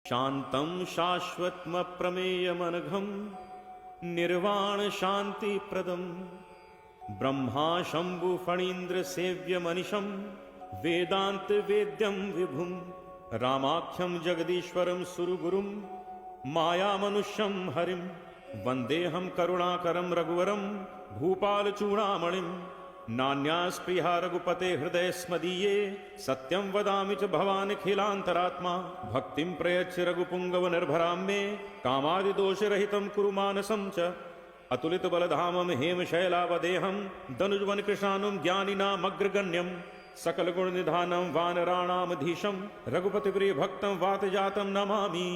शांतं शाश्वतमप्रमेयमनघं निर्वाण शांति प्रदम ब्रह्मा शंभु फणीन्द्र सेव्य मनिशं वेदांत वेद्यं विभुं रामाख्यं जगदीश्वरं सुरगुरुं माया मनुष्यं हरिं वंदेहं करुणाकरं रघुवरं भूपालचूड़ामणिं नान्यास्पृहा रघुपते हृदय स्मदीये सत्यं वदामि च भवानिखिलान्तरात्मा भक्तिं प्रयच्छ रघुपुंगव निर्भरां मे कामादिदोषरहितं कुरु मानसं च अतुलित बलधामं हेमशैलावदेहं दनुजवन कृशानुं ज्ञानिनामग्रगण्यं सकल गुण निधानं वानराणामधीशं रघुपति भक्तं वातजातं नमामि।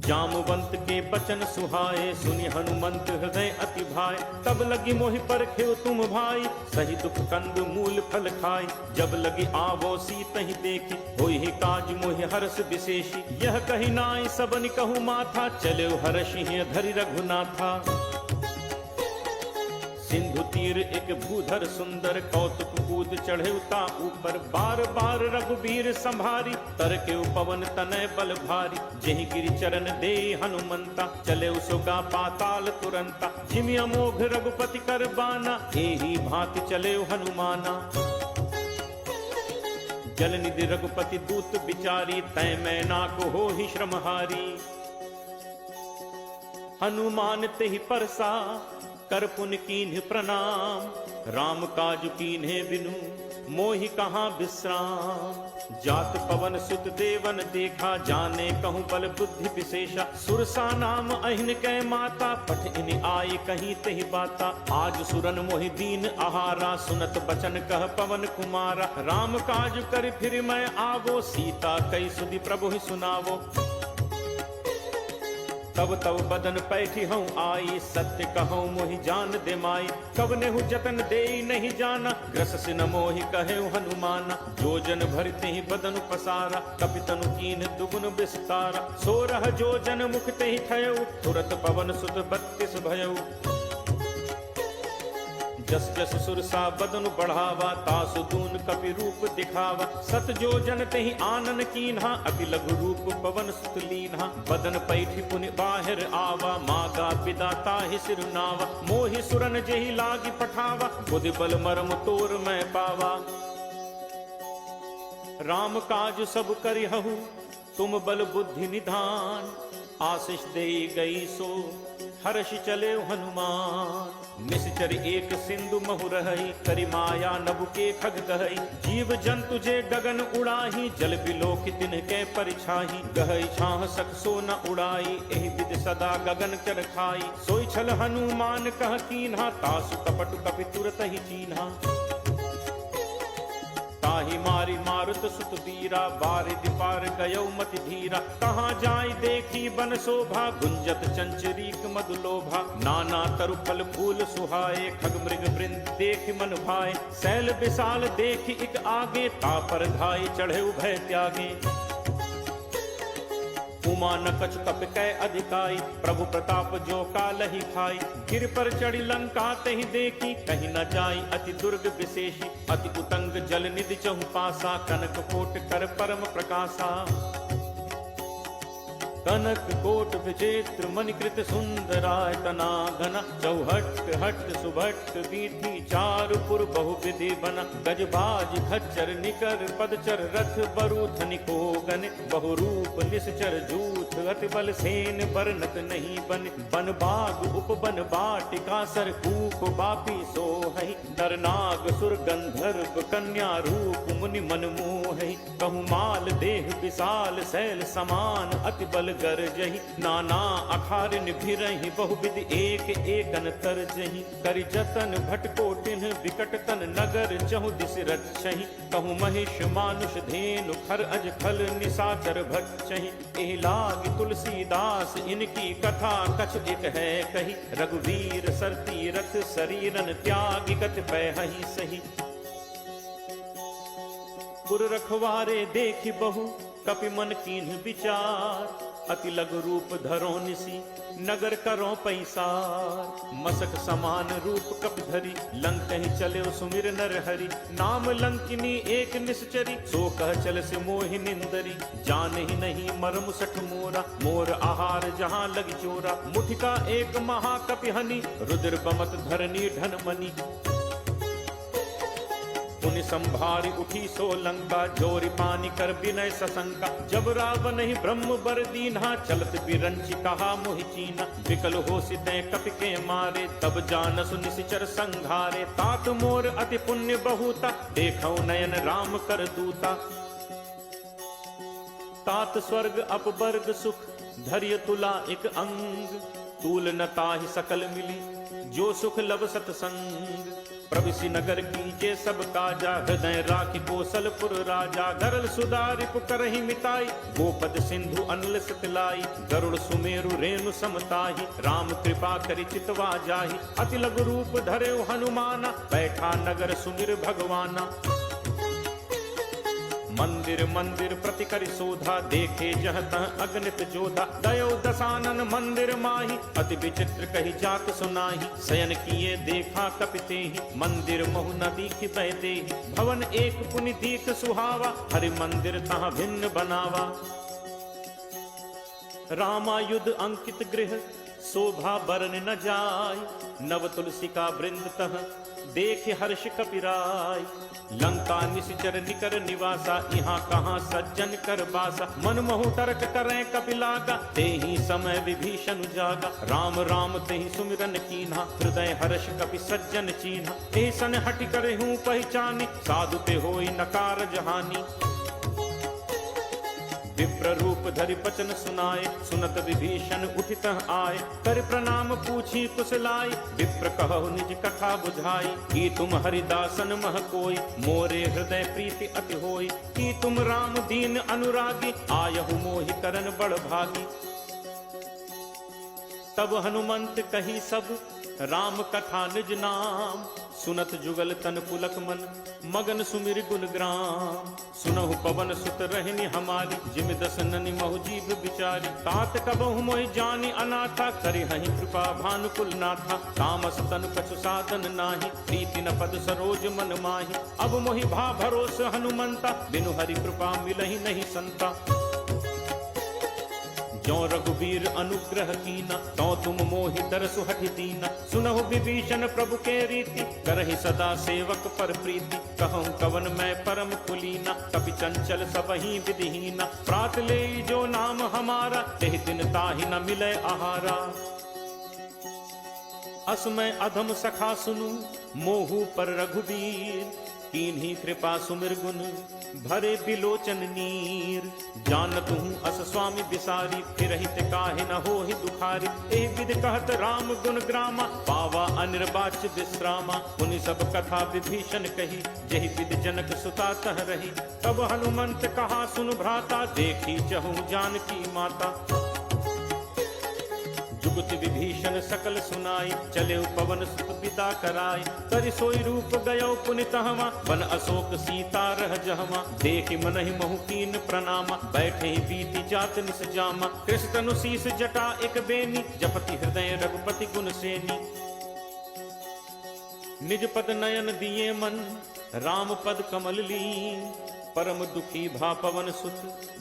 जामवंत के बचन सुहाए सुनि हनुमंत हृदय अति भाए तब लगी मोहि परखे तुम भाई सही दुख कंद मूल फल खाए जब लगी आवो सीत ही देखी होई ही काज मोहि हर्ष विशेषी यह कही नाई सबनि कहु माथा चले हर्षि धरि रघुनाथा सिंधु तीर एक भूधर सुंदर कौतुक कूद चढ़े उता ऊपर बार बार रघुबीर संभारी तर के पवन तनय बल भारी जेहि गिरि चरण दे हनुमंता चले उसोगा पाताल तुरंता जिमि अमोघ रघुपति कर बाना एहि भांति चले हनुमाना जल निधि रघुपति दूत बिचारी तय मैना को हो ही श्रमहारी हनुमान ते ही परसा कर पुन कीन्ह प्रणाम राम काज कीन्हे बिनु मोहि कहाँ विश्राम जात पवन सुत देवन देखा जाने कहूँ बल बुद्धि विशेषा सुरसा नाम अहिन कै माता पठ इन आए कहीं तेहि बाता आज सुरन मोहि दीन आहारा सुनत बचन कह पवन कुमारा राम काज कर फिर मैं आवो सीता कई सुधि प्रभु ही सुनावो तब तब बदन पैठी हूँ आई सत्य कहूँ मोहि जान दे माई कब ने जतन दे नहीं जाना ग्रस से न मोहि कहे हनुमाना जोजन भरते ही बदन पसारा कपितनु कीन दुगुन विस्तारा 16 जोजन मुख ते ही थयऊ तुरत पवन सुत 32 भयऊ जस जस सुरसा बदन बढ़ावा तासु दून कपि रूप दिखावा सत जोजन तेहि आनन कीन्हा अति लघु रूप पवन सुत लीन्हा बदन पैठी पुनि बाहिर आवा मागा पिदाता ही सिरुनावा मोहि सुरन जेहि लागी पठावा बुद्धि बल मरम तोर मैं पावा राम काज सब करिहु तुम बल बुद्धि निधान आशीष दे गई सो हर्ष चले हनुमान निश्चर एक सिंधु महु रही करि माया नभु के खग कहई जीव जंतु जे गगन उड़ाही जल बिलोक तिन्ह के परिछाही गहई छाह सख सो न उड़ाई एहि विद सदा गगन चर खाई सोई छल हनुमान कह कीन्हा तासु कपटु कपि तुरत ही चीन्हा ताहि मारी मारुत सुत वीरा बारिधि पार गयो मति धीरा कहाँ जाय देखी बन शोभा गुंजत चंचरीक मधुलोभा नाना तरु फल फूल सुहाए खग मृग वृंद देख मन भाए शैल विशाल देख एक आगे तापर धाय चढ़े उभय त्यागे उमा न कछ कप कै अधिकाई प्रभु प्रताप जो कालहि खाई गिर पर चढ़ी लंका तहि देखी कहीं न जाई अति दुर्ग विशेषी अति उतंग जल निधि चहु पासा कनक कोट कर परम प्रकाशा कनक कोट विचित्र मणिकृत सुंदराय तना घना चौहट हट सुभट वीथी चारुपुर बहु विधि बना गजबाज खच्चर निकर पदचर रथ बरूथ निकोगन बहुरूप निश्चर जूथ अति बल सेन बरनत नहीं बन बन बाग उपबन बाटिका सर कूप बापी सोहई नरनाग सुर गंधर्व कन्या रूप मुनि मन मोहई कहु माल देह विशाल शैल समान अति बल गरजहि नाना अखारिन भिरहि बहुविध एक एकन तरजहि करि जतन भटकोटिन विकट तन नगर चहु दिस रक्षहि कहु महिष मानुष धेनु खर अज खल निशाचर भक्षहि एहि लाग तुलसीदास इनकी कथा कछ एक है कही रघुवीर सर तीरथ शरीरन त्याग कछ पैहि सही पुर रखवारे देखि बहु कपि मन कीन्ह विचार अति लघु रूप धरो निसी नगर करो पैसार। मसक समान रूप कप धरी लंक ही चले सुमिर नर हरि। नाम लंकिनी एक निश्चरी सो कह चल से मोहि निंदरी। जान ही नहीं मरम सठ मोरा मोर आहार जहाँ लग चोरा। मुठिका एक महाकपि हनि रुद्र बमत धरनी ढन मनी। पुनि संभारी उठी सो लंका जोरी पानी कर विनय सशंका। जब रावण ही ब्रह्म बर दीन्हा चलत बिरंची कहा मोहि चीना। विकल हो सिते कपि के मारे तब जानसु निशिचर संघारे। तात मोर अति पुण्य बहुता देखौ नयन राम कर दूता। तात स्वर्ग अपवर्ग सुख धैर्य तुला एक अंग। तूल न ताहि सकल मिली जो सुख लब सतसंग। प्रविशि नगर कीजे सब काजा हृदय राखि कौशलपुर राजा। गरल सुधारि पुकरहि मिताई गोपद सिंधु अनल सतलाई। गरुड़ सुमेरु रेणु समताहि राम कृपा करि चितवा जाहि। अति लघु रूप धरेउ हनुमाना बैठा नगर सुमिर भगवाना। मंदिर मंदिर प्रति करि शोधा देखे जह तह अगणित जोधा। दयो दसानन मंदिर माही अति विचित्र कही जाक सुनाही। शयन किए देखा कपिते ही मंदिर महु न दीखि बहते ही। भवन एक पुनि दीख सुहावा हरि मंदिर तहाँ भिन्न बनावा। रामायुध अंकित गृह शोभा बरन न जाय। नव तुलसी का वृंद तह देख हर्ष कपिराय। लंका निशिचर निकर निवासा यहाँ कहाँ सज्जन कर बासा। मन महु तर्क करें कपिलागा तेहि समय विभीषण जागा। राम राम तेहि सुमिरन कीन्हा हृदय हर्ष कपि सज्जन चीन्हा। एहि सन हटि करे हूँ पहचानी साधु ते होई नकार जहानी। विप्र रूप धरि बचन सुनाए सुनत विभीषण उठित आए। कर प्रणाम पूछी कुशलाई विप्र कहु निज कथा बुझाई। कि तुम हरिदासन मह कोई मोरे हृदय प्रीति अति होई। कि तुम राम दीन अनुरागी आयहु मोहि करन बड़ भागी। तब हनुमंत कही सब राम कथा निज नाम। सुनत जुगल तन पुलक मन मगन सुमिर गुण ग्राम। सुनहु पवन सुत रहनी हमारी जिम दस ननि महु जीव बिचारी। तात कबहु मोहि जानी अनाथा करि हहि कृपा भानुकुल नाथा। तामस तन कछु साधन नाही प्रीति न पद सरोज मन माही। अब मोहि भा भरोस हनुमंता बिनु हरि कृपा मिलहि नहीं संता। जो रघुवीर अनुग्रह कीना तो तुम मोहि दरसु हठि दीना। सुनहु विभीषण प्रभु के रीति करहि सदा सेवक पर प्रीति। कहूँ कवन मैं परम कुलीना कपि चंचल सबहि विधिहीना। प्रात ले जो नाम हमारा तेहि दिन ताहि न मिले आहारा। असमय अधम सखा सुनु मोहु पर रघुवीर। कीन्ही कृपा सुमिर गुण भरे बिलोचन नीर। जानत हूँ अस स्वामी बिसारी फिरहित काहे न होहि दुखारी। एहि विधि कहत राम गुण ग्रामा पावा अनिर्वाच्य विश्रामा। पुनि सब कथा विभीषण कही जेहि विधि जनक सुता तह रही। तब हनुमंत कहा सुन भ्राता देखी चहु जानकी माता। जुगति विभीषण सकल सुनाई चले पवन सुत पिता कराई। करि सोई रूप गयो पुनि तहवा वन अशोक सीता रह जहवा। देखि मनहि महु कीन प्रणामा बैठे ही बीती जात निस जामा। कृष्ण तनु शीस जटा एक बेनी जपति हृदय रघुपति गुण सेनी। निज पद नयन दिए मन राम पद कमल लीन। परम दुखी भा पवन सुत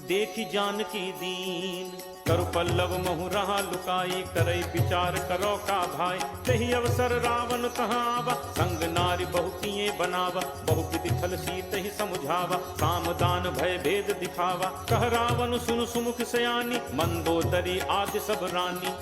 देखि जानकी दीन। करु पल्लव महु रहा लुकाई करई विचार करो का भाई। तही अवसर रावण तहाँ आवा संग नारी बहु किए बनावा। बहु विधि छल सीत ही समुझावा साम दान भय भेद दिखावा। कह रावण सुनु सुमुख सयानी मंदोदरी आदि सब रानी।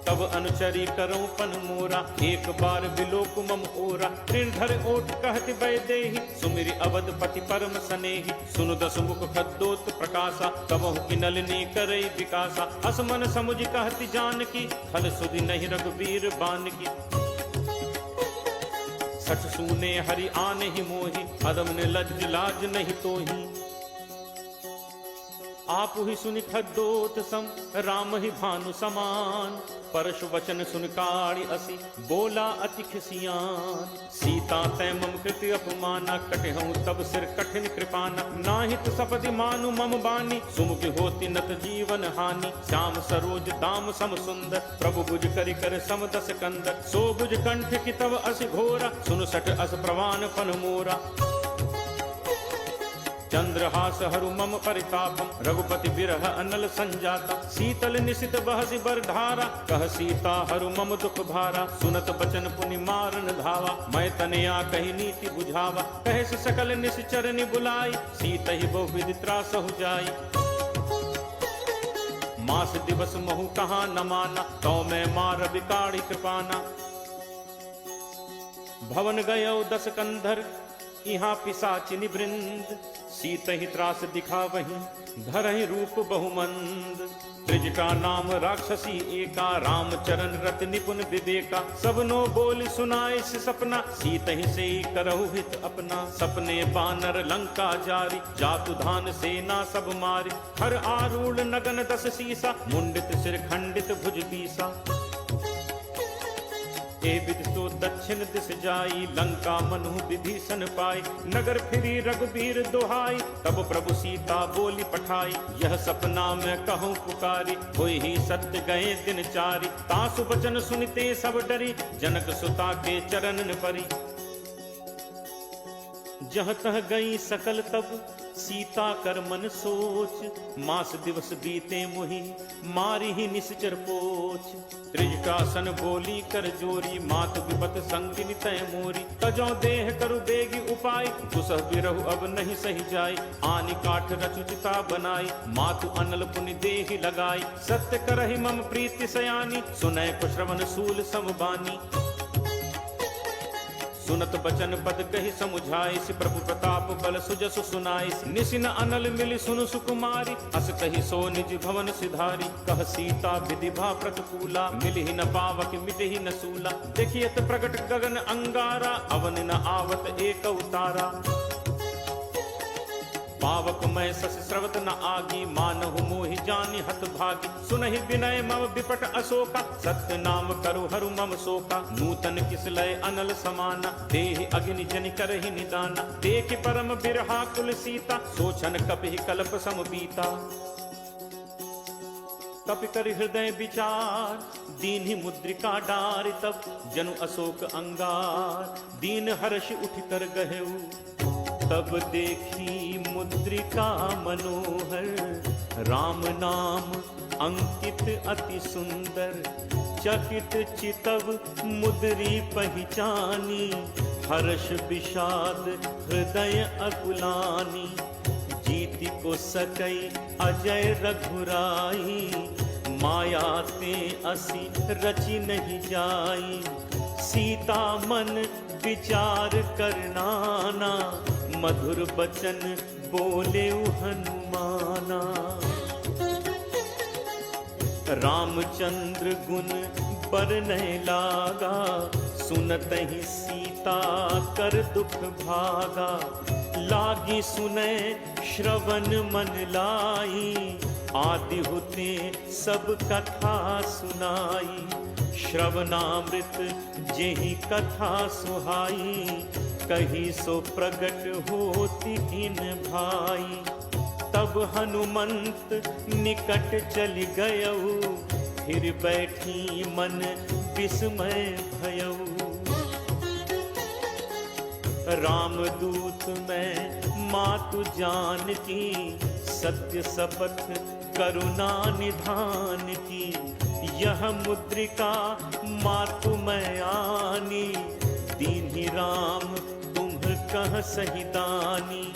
तब अनुचरी करो पन मोरा एक बार बिलोक मम ओरा। तृणधर ओट कहति वैदेही सुमिरि अवधपति परम सनेही। सुनु दस मुख खद्दोत प्रकाशा कबहु की नलिनी करई विकासा। असमन समुझ कहति जानकी खल सुधि नहीं रघुवीर बानकी। सठ सूने हरि आने ही मोही अदम ने लज्ज लाज नहीं तोही। आप ही सुनि खद्दोत सम, राम ही भानु समान। परशु वचन सुन काढ़ी असी, बोला अति खिसियान। सीता तै मम कृति अपमाना, कटहूँ तब सिर कठिन कृपाना। नाहित सपदि मानु मम बानी, सुमुख होती नत जीवन हानि। श्याम सरोज दाम सम सुंदर, प्रभु बुझ करि कर सम दस कंदर। सो बुझ कंठ की तब अस घोरा, सुन सट अस प्रवान पन मोरा। चंद्रहास हरु मम परितापम, रघुपति बिरह अनल संजाता। शीतल निशित बहसि बर धारा, कह सीता हरु मम दुख भारा। सुनत बचन पुनि मारन धावा, मैं तनया कही नीति बुझावा। कहस सकल निश्चर नि बुलाई, सीत ही बहु विधि त्रासहु जाई। मास दिवस महु कहाँ न माना, तो मैं मार बिकाड़ी कृपाना। भवन गयो दस कंधर, यहाँ पिशाचिनी वृंद। सीत ही त्रास दिखा वहीं, धरहि रूप बहुमंद। त्रिजटा नाम राक्षसी एका, राम चरण रत निपुण विवेका। सबनो बोल सुनाए से सपना, सीत ही से करहु हित अपना। सपने बानर लंका जारी, जातु धान सेना सब मारी। हर आरूढ़ नगन दस सीसा, मुंडित सिर खंडित भुज बीसा। ए विधि तो दक्षिण दिस जाई, लंका मनु विभीषण पाई। नगर फिरी रघुबीर दोहाई, तब प्रभु सीता बोली पठाई। यह सपना मैं कहूँ पुकारी, होई ही सत्य गए दिन चारी। तासु बचन सुनते सब डरी, जनक सुता के चरणन परी। जह तह गई सकल तब, सीता कर मन सोच। मास दिवस बीते मुहि, मारी ही निश्चर पोच। त्रिजटासन बोली कर जोरी, मात विपत संगिनी तय मोरी। तजो देह करु बेगी उपाय, दुसह बिरहु अब नहीं सही जाय। आनि काठ रचुचिता बनाई, मातु अनल पुनि देहि लगाई। सत्य करहि मम प्रीति सयानी, सुनय को श्रवण सूल समबानी। सुनत बचन पद कहि समुझाइस, प्रभु प्रताप बल सुजसु सुनाइस। निसिन अनल मिलि सुनु सुकुमारी, अस कहि सो निज भवन सिधारी। कह सीता विधिभा प्रतिकूला, मिलहि न पावक मिटहि न सूला। देखियत प्रगट गगन अंगारा, अवन न आवत एक उतारा। पावक मैं सस स्रवत न आगी, मानहु मोहि जानि हत भागी। सुनहि विनय मम विपट अशोका, सत्य नाम करु हरु मम शोका। नूतन किसलय अनल समाना, देहि अग्नि जनि करहि निदाना। देखि परम बिरहा कुल सीता, सोचन कपिहि कल्प सम बीता। कपि कर हृदय विचार, दीन्हि मुद्रिका डारि। तब जनु अशोक अंगार, दीन हर्ष उठ कर गहेऊ। तब देखी मुद्रिका मनोहर, राम नाम अंकित अति सुंदर। चकित चितव मुद्री पहचानी, हर्ष विषाद हृदय अकुलानी। जीति को सकई अजय रघुराई, माया ते असी रचि नहीं जाई। सीता मन विचार करनाना, मधुर बचन बोले हनुमाना। रामचंद्र गुण बरनय लागा, सुनत ही सीता कर दुख भागा। लागी सुनय श्रवण मन लाई, आदि होते सब कथा सुनाई। श्रवणामृत जेहि कथा सुहाई, कही सो प्रगट होती इन भाई। तब हनुमंत निकट चल गयऊ, फिर बैठी मन विस्मय भयऊ। रामदूत मैं मातु जानकी, सत्य शपथ करुणा निधान की। यह मुद्रिका मातु मैं आनी, दीन्हि राम तुम कह सहिदानी।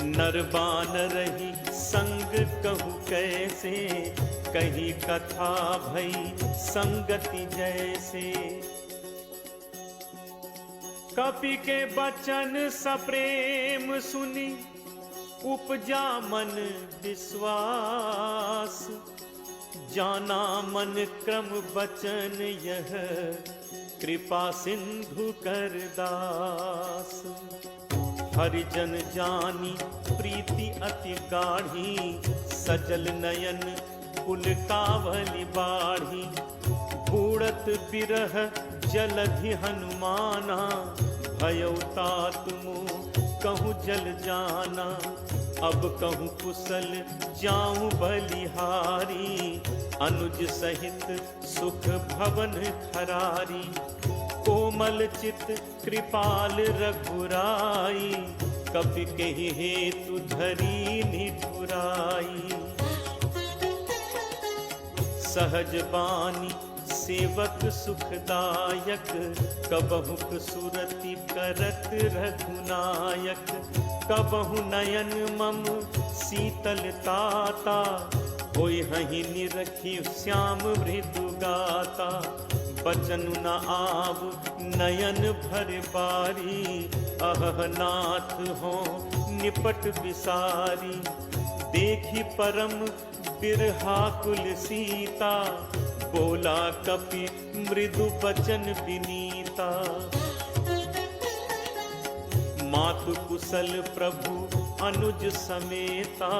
नर बानर ही संग कहु कैसे, कही कथा भई संगति जैसे। कपि के बचन सप्रेम सुनी, उपजा मन विश्वास। जाना मन क्रम बचन यह, कृपा सिंधु कर दास। हरिजन जानी प्रीति अति गाढ़ी, सजल नयन कुल कावली बाढ़ी। बूढ़त बिरह जलधि हनुमाना, भयउ तात मोह कहूँ जल जाना। अब कहूँ कुशल जाऊं बलिहारी, अनुज सहित सुख भवन खरारी। कोमल चित कृपाल रघुराई, कपि कहि हेतु धरी निठुराई। सहज बानी सेवक सुखदायक, कबहुक सुरति करत रघुनायक। कबहु नयन मम शीतल ताता, होय हहि निरखी श्याम मृदु गाता। बचन न आव नयन भर बारी, अह नाथ हो निपट बिसारी। देखी परम बिरहा कुल सीता, बोला कपि मृदु बचन विनीता। मातु कुशल प्रभु अनुज समेता,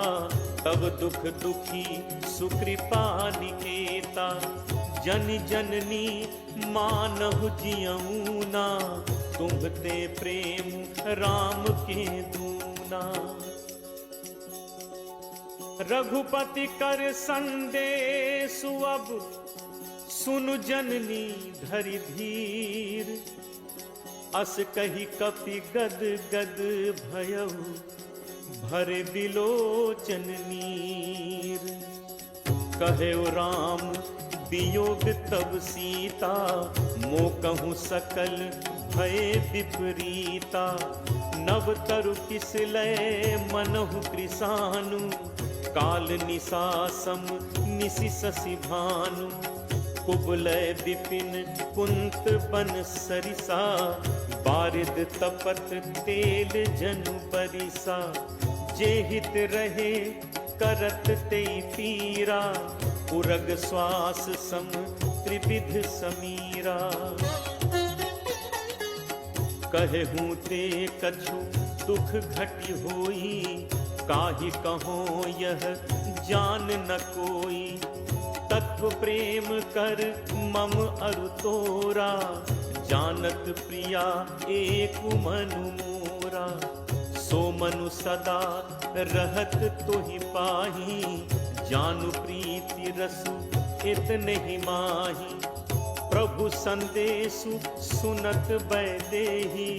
तब दुख दुखी सुकृपा निकेता। जन जननी मानहु जियऊना, तुम्हते प्रेम राम के दूना। रघुपति कर संदेशु अब, सुनु जननी धरि धीर। अस कही कपि गद गद भयउ, भरे बिलोचन नीर। कहे राम वियोग तब सीता, मो कहूँ सकल भय विपरीता। नव तरु किस लय मनहु कृसानु, काल निसासम निसि शशि भानु। कुबलय विपिन कुंत बन सरिसा, बारिद तपत तेल जनु बरिसा। जे हित रहे करत ते पीरा, उरग श्वास सम त्रिविध समीरा। कहूँ ते कछु दुख घटि होई, काहि कहो यह जान न कोई। तत्व प्रेम कर मम अरु तोरा, जानत प्रिया एक मनु मोरा। सो मनु सदा रहत तोहि पाही, जानु प्रीति रसु इतने ही माही। प्रभु संदेशु सुनत बैदेही,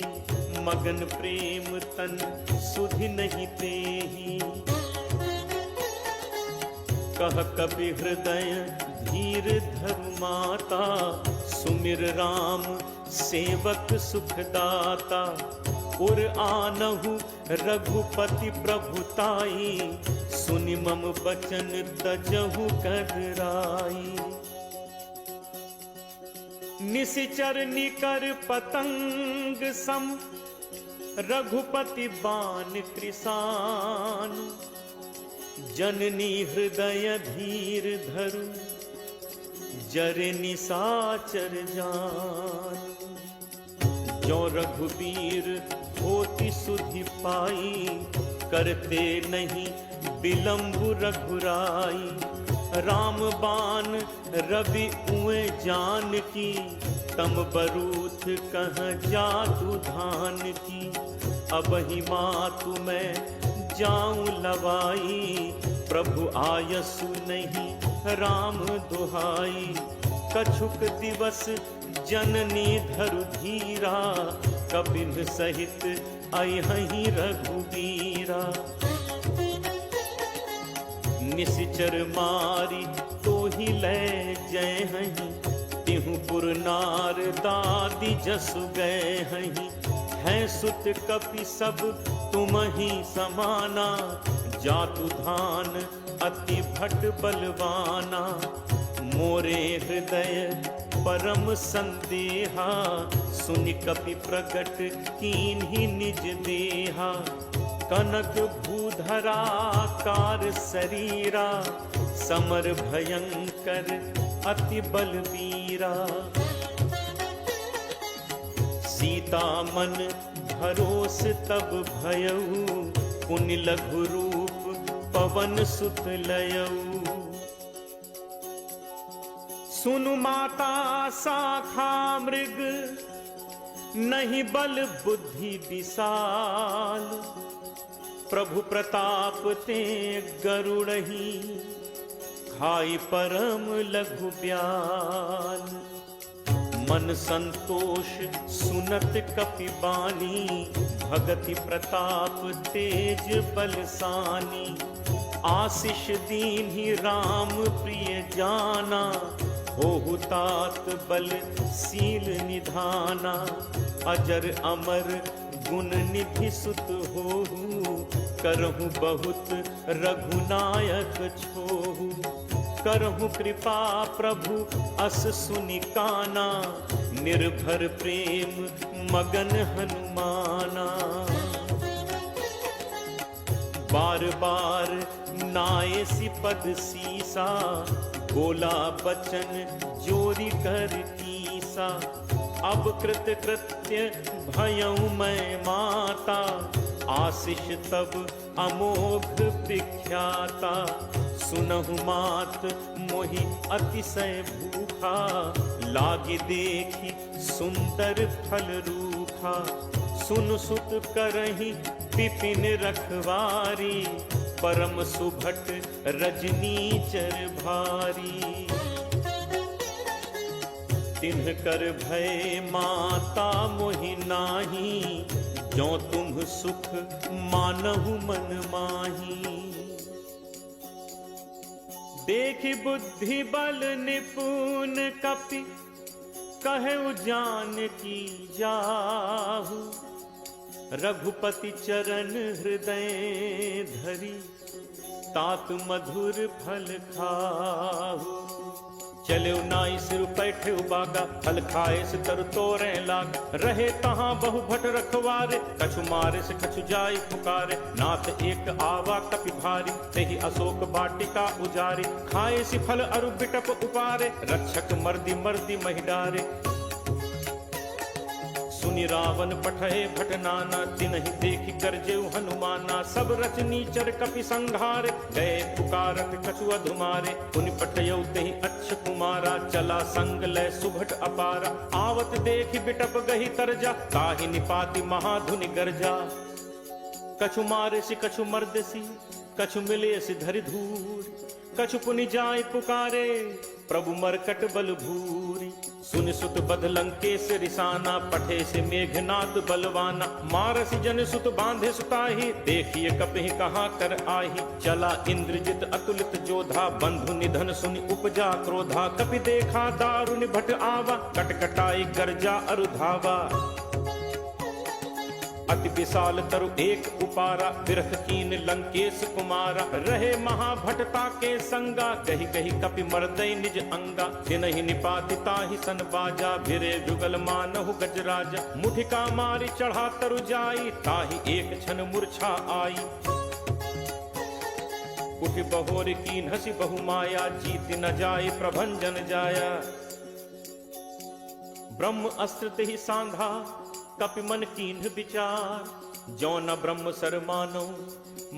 मगन प्रेम तन सुधि नहीं तेही। कह कपि हृदय धीर धरु माता, सुमिर राम सेवक सुखदाता। उर आनहु रघुपति प्रभुताई, सुनि मम बचन तजहु कदराई। निशिचर निकर पतंग सम, रघुपति बान कृसान। जननी हृदय धीर धरु, जरे निसाचर जान। जो रघुबीर होति सुधि पाई, करते नहीं विलंबु रघुराई। राम बान रवि उए जान की, तम बरूथ कह जातु धान की। अब ही मातु मैं जाऊं लवाई, प्रभु आयसु नहीं राम दुहाई। कछुक दिवस जननी धरु धीरा, कपिन सहित अयहि रघुबीरा। निशिचर मारी तो ही ले जय हहीं, तिहु पुर नार दादी जसु गए हहीं। है सुत कपि सब तुम ही समाना, जातु धान अति भट बलवाना। मोरे हृदय परम संदेहा, सुनि कपि प्रगट कीन्ही निज देहा। कनक भूधरा कार शरीरा, समर भयंकर अति बलवीरा। सीता मन भरोस तब भयऊ, पुनि लघु रूप पवन सुत लयऊ। सुनु माता शाखा मृग, नहीं बल बुद्धि विशाल, प्रभु प्रताप ते गरुड़ही, खाई परम लघु ब्याल। मन संतोष सुनत कपि बानी, भगति प्रताप तेज बलसानी। आशीष दीन्हि राम प्रिय जाना, होहु तात बल सील निधाना। अजर अमर गुण निधि सुत होहु, करहु बहुत रघुनायक छोहु। करहु कृपा प्रभु अस सुनि काना, निर्भर प्रेम मगन हनुमाना। बार बार नायसी पद सीसा, बोला बचन जोरी कर कीसा। अब कृत कृत्य भयऊ मैं माता, आशीष तब अमोघ विख्याता। सुनहु मात मोहि अतिशय भूखा, लागी देखी सुंदर फल रूखा। सुन सुत करहि विपिन रखवारी, परम सुभट रजनीचर भारी। तिन्ह कर भय माता मोहि नाही, जो तुम सुख मानहु मन माही। देखि बुद्धि बल निपुण कपि, कहु जानकी जाहु। रघुपति चरण हृदय धरि, तात मधुर फल खाहु। चले नाई सिर पैठे बागा, फल खाए से तर तोरे लाग। रहे तहाँ बहु भट रखवारे, कछु मारे से कछु जाई पुकारे। नाथ एक आवा कपि भारी, तेहि अशोक वाटिका उजारी। खाए सी फल अरु बिटप उपारे, रक्षक मर्दी मर्दी महि डारे। सुनि रावण पठे भट नाना, तिनहि देखि गरजेउ हनुमाना। सब रचनीचर कपि संघारे, गए पुकारत कछु अधुमारे। पुनि पठयउ तेहि अच्छ कुमारा, चला संग लय सुभट अपारा। आवत देखि बिटप गही तरजा, ताहि निपाति महाधुनि गरजा। कछु मारे सि कछु मर्दसी, कछु मिले सि धरि धूर। कछु पुनि जाय पुकारे, प्रभु मरकट बल भूरी। सुनि सुत बध लंकेश रिसाना, पठे से मेघनाद बलवाना। मारसी जन सुत बांधे सुताही, देखिए कपहि कहाँ कर आही। चला इंद्रजित अतुलित जोधा, बंधु निधन सुनि उपजा क्रोधा। कपि देखा दारुनि भट आवा, कटकटाई गर्जा अरु धावा। अति विशाल तरु एक उपारा, बिरख कीन लंकेश कुमारा। रहे महाभटता के संगा, कही कही कपि मर्दय निज अंगा। तिनहि निपाति ताहि सन बाजा, भिरे जुगल मानहु गजराजा। मुठिका मारी चढ़ा तरु जाई, ताहि एक क्षण मूर्छा आई। उठि बहोर कीन हसी बहु माया, जीत न जाय प्रभंजन जाया। ब्रह्म अस्त्र तेहि सांधा, कपि मन कीन्ह विचार। जो न ब्रह्म सर मानो,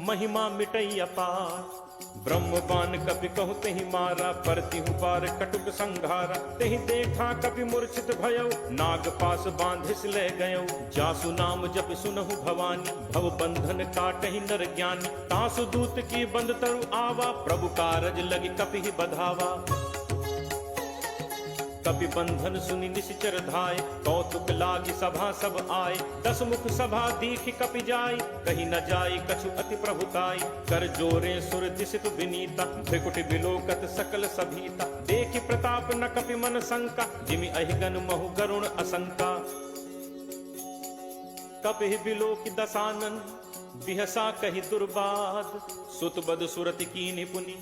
महिमा मिटई अपार। ब्रह्म बान कपि कहु तेहि मारा, परतिहु पार कटुक संघारा। तेहि देखा कपि मूर्छित भयउ, नाग पास बांधिस ले गयउ। जासु नाम जपि सुनहु भवानी, भव बंधन काटहि नर ज्ञानी। तासु दूत की बंद तरु आवा, प्रभु कारज लगी कपि बधावा। कपि बंधन सुनि निश्चर धाय, कौतुक लागी सभा सब आए। दस मुख सभा दीखि कपि जाय, कहीं न जाय कछु अति प्रभुताई। कर जोरे सुर दिसित विनीता, भृकुटि बिलोकत सकल सभीता। देखि प्रताप न कपि मन शंका, जिमि अहिगन महु गरुण असंका। कपि बिलोकि दसानन, बिहसा कहि दुर्बाद। सुत बद सुरति कीन्हि पुनि,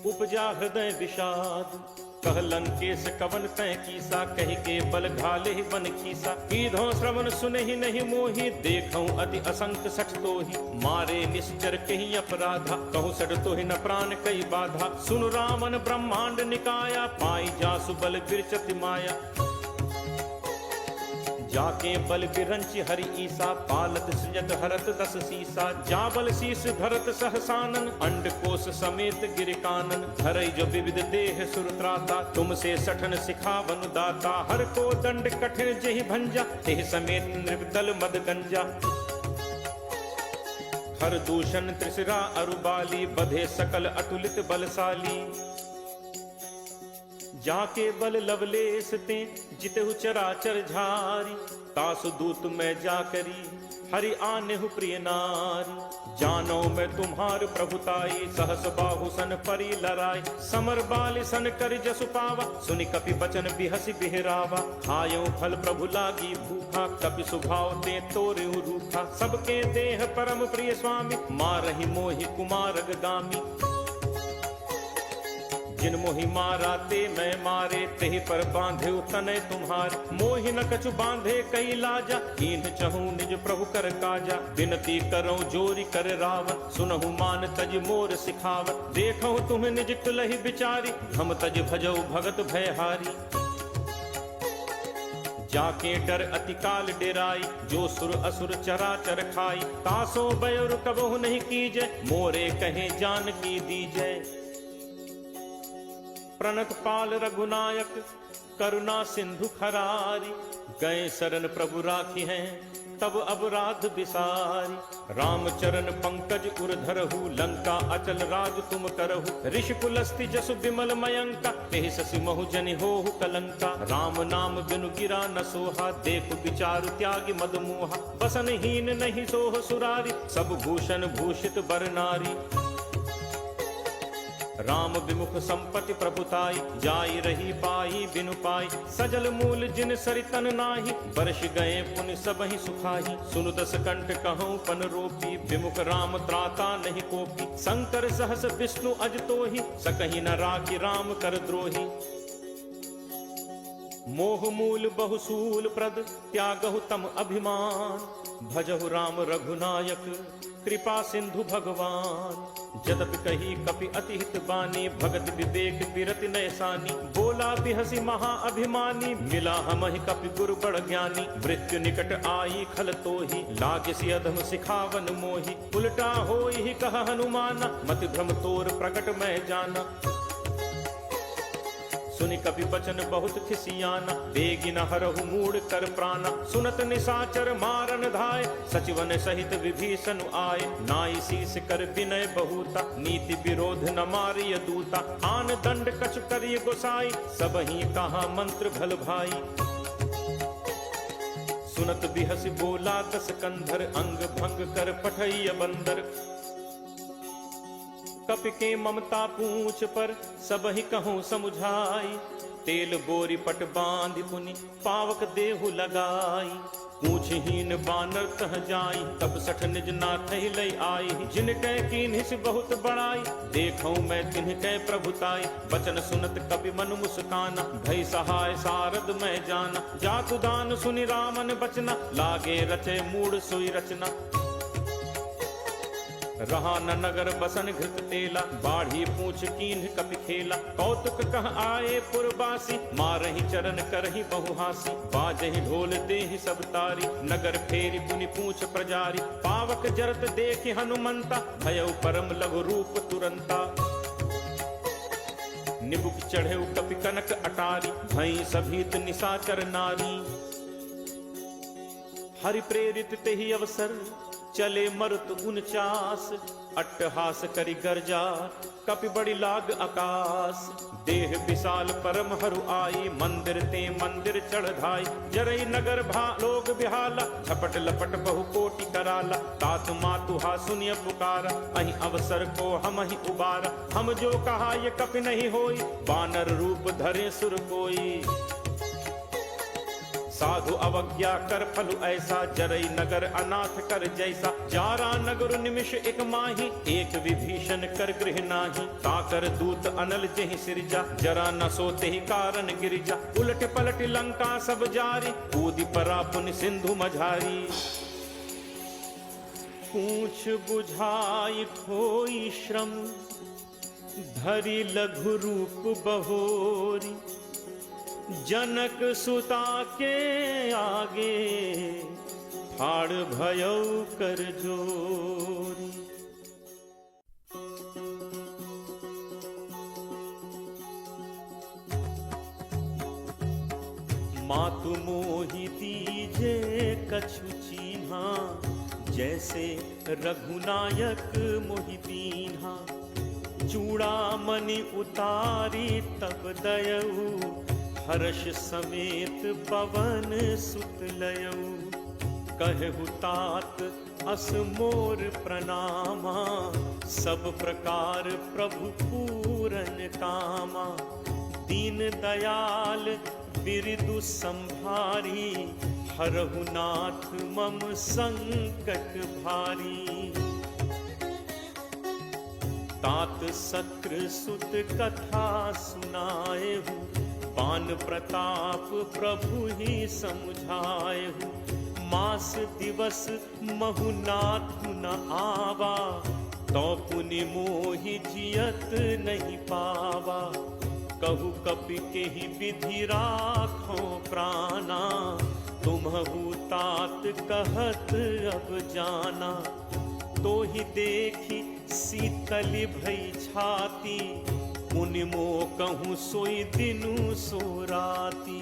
उपजा हृदय विषाद। कह लंकेश कवन तय कीसा, कहि के बल घाले ही बन खीसा। कीधो श्रवण सुनहि नहीं मोहि, देखऊं अति असंख सठ तोहि। मारे निश्चर कहि अपराधा, कहूँ सठ तोहि न प्राण कई बाधा। सुन रामन ब्रह्मांड निकाया, पाई जासु बल बिरचति माया। जाके बल बिरंच हरि ईसा, पालत सृजत हरत दस सीसा। जाबल शीस धरत सहसानन, अंड कोश समेत गिर कानन। धरई जो विविध देह सुरत्राता, तुमसे सठन सिखावन दाता। हर को दंड कठिन जेहि भंजा, तेह समेत नृपदल मद गंजा। हर दूषण त्रिशिरा अरुबाली, बधे सकल अतुलित बलशाली। जाके बल लवलेस ते जितहु चराचर झारी। तासु दूत मैं जाकरी, हरि आनेहु प्रिय नारी। जानो मैं तुम्हार प्रभुताई, सहस बाहु सन परी लराई। समर बाल सन कर जसु पावा, सुनि कपि बचन बिहसि बिहरावा। खायो फल प्रभु लागी भूखा, कपि सुभाव ते तोरेहु रूखा। सबके देह परम प्रिय स्वामी, मारहि मोहि कुमारग गामी। जिन मोहि मारा ते मैं मारे, तेहि पर बांधे तनय तुम्हार। मोहि न कछु बांधे कई लाजा, कीन्ह चहु निज प्रभु कर काजा। विनती करो जोरी कर रावत, सुनहु मान तज मोर सिखावत। देखहु तुम निज कुलहि बिचारी, हम तज भजौ भगत भयहारी। जाके डर अति काल डेराई, जो सुर असुर चराचर खाई। तासो बयोर कबहु नहीं कीजय, मोरे कहे जान की दीजय। प्रणत पाल रघुनायक, करुणा सिंधु खरारी। गए शरण प्रभु राखी हैं, तब अपराध बिसारी। रामचरण पंकज उर धरहु, लंका अचल राज तुम करहु। ऋषि कुलस्ति जसु विमल मयंका, तेहि शशि महु जनि होहु कलंका। राम नाम बिनु गिरा न सोहा, देखु विचारु त्यागी मद मोहा। बसन हीन नहीं सोह सुरारी, सब भूषण भूषित बर नारी। राम विमुख संपत्ति प्रभुताई, जाई रही पाई बिनु पाई। सजल मूल जिन सरितन नाही, बरस गए पुनि सबहि सुखाही। सुनु दस कंठ कहूँ पन रोपी, विमुख राम त्राता नहीं कोपी। शंकर सहस विष्णु अज तोहि, सकहि न राखी राम कर द्रोही। मोह मूल बहुसूल प्रद, त्यागहु तम अभिमान। भजहु राम रघुनायक, कृपा सिंधु भगवान। जदपि कही कपि अति हित बानी, भगत विवेक बिरति नयसानी। बोला बिहसी महा अभिमानी, मिला हमहि कपि गुरु बड़ ज्ञानी। मृत्यु निकट आई खल तोहि, लागसी अधम सिखावन मोहि। उल्टा होई ही कह हनुमाना, मति भ्रम तोर प्रकट मैं जाना। सुनि कपि बचन बहुत खिसियाना, बेगिन हरहु मूढ़ कर प्राणा। सुनत निशाचर मारन धाय, सचिवन सहित विभीषण आए। नाई शीस कर विनय बहुता, नीति विरोध न मारिय दूता। आन दंड कछु करिय गोसाई, सबहि कहा मंत्र भल भाई। सुनत बिहसि बोला दस कंधर, अंग भंग कर पठैय बंदर। कपि के ममता पूछ पर, सबहि कहूँ समुझाई। तेल बोरी पट बांधि पुनि, पावक देहु लगाई। पूछहीन बानर तह जाई, तब सठ निज नाथ लई आई। जिनकै कीन्हिस बहुत बड़ाई, देखऊं मैं तिनकै प्रभुताई। बचन सुनत कपि मन मुस्काना, भई सहाय सारद मैं जाना। जातु दान सुनि रामन बचना, लागे रचे मूढ़ सोई रचना। रहा न नगर बसन घृत तेला, बाढ़ी पूछ कीन्ह कपि खेला। कौतुक कह आए पुरबासी, मारहि चरण करहि बहुहासी। बाजहि ढोल देहि सब तारी, नगर फेरी पुनि पूछ प्रजारी। पावक जरत देखि हनुमंता, भयउ परम लघु रूप तुरंता। निबुक चढ़ेउ कपि कनक अटारी, भई सभीत निशाचर नारी। हरि प्रेरित तेहि अवसर, चले मरुत 49। अट्टहास करि गर्जा, कपि बड़ी लाग आकाश। देह विशाल परम हरु आई, मंदिर ते मंदिर चढ़ धाई। जरई नगर भा लोग बिहाला, झपट लपट बहु कोटि कराला। तात मातु हा सुनिय पुकारा, अहि अवसर को हम ही उबारा। हम जो कहा ये कपि नहीं होई, बानर रूप धरे सुर कोई। साधु अवज्ञा कर फलु ऐसा, जरई नगर अनाथ कर जैसा। जारा नगर निमिष एक माही, एक विभीषण कर गृह नाही। ताकर दूत अनल जेहि सिरजा, जरा न सोते ही कारण गिरिजा। उलट पलट लंका सब जारी, कूदि परा पुनि सिंधु मझारी। पूछ बुझाई खोई श्रम, धरि लघु रूप बहोरी। जनक सुता के आगे ठाड़ भयउ कर जोरी। मातु मोहि दीजे कछु चीन्हा, जैसे रघुनायक मोहि दीन्हा। चूड़ामणि उतारी तब दयऊ, हर्ष समेत पवन सुत लयऊ। कहु तात अस मोर प्रणामा, सब प्रकार प्रभु पूरन कामा। दीन दयाल बिरदु संभारी, हरहु नाथ मम संकट भारी। तात सक्र सुत कथा सुनाएहु, पान प्रताप प्रभु ही समुझाएहु। मास दिवस महु नाथु न आवा, तो पुनि मोहि जियत नहीं पावा। कहु कपि के ही विधि राखो प्राणा, तुम्हु तात कहत अब जाना। तो ही देखी शीतल भई छाती, मुनि मो कहूँ सोई दिनु सो राती।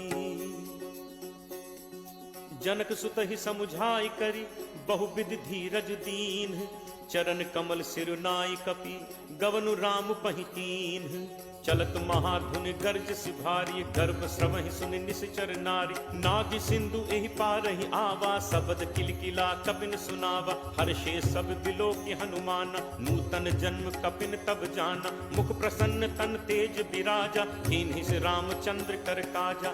जनक सुत ही समुझाई करी, बहुविध धीरज दीन। चरण कमल सिरुनाई कपि, गवनु राम पहितीन। चलत महाधुन गर्ज सिभारी, गर्भ श्रवहि सुनि निश्चर नारी। नाग सिंधु एहि पारहि आवा, शब्द किलकिला कपिन सुनावा। हर्षे सब बिलो की हनुमाना, नूतन जन्म कपिन तब जाना। मुख प्रसन्न तन तेज विराजा, कीन्हि से रामचंद्र कर काजा।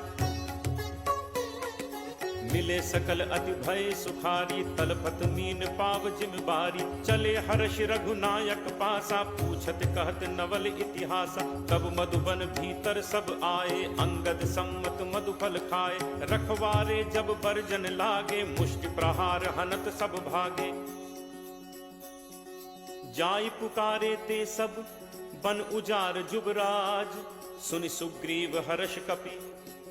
मिले सकल अति भय सुखारी, तलपत मीन पाव जिम बारी। चले हर्ष रघुनायक पासा, पूछत कहत नवल इतिहासा। तब मधुबन भीतर सब आए, अंगद सम्मत मधुफल खाए। रखवारे जब बरजन लागे, मुष्टि प्रहार हनत सब भागे। जाई पुकारे ते सब बन उजार जुबराज। सुनि सुग्रीव हर्ष कपि,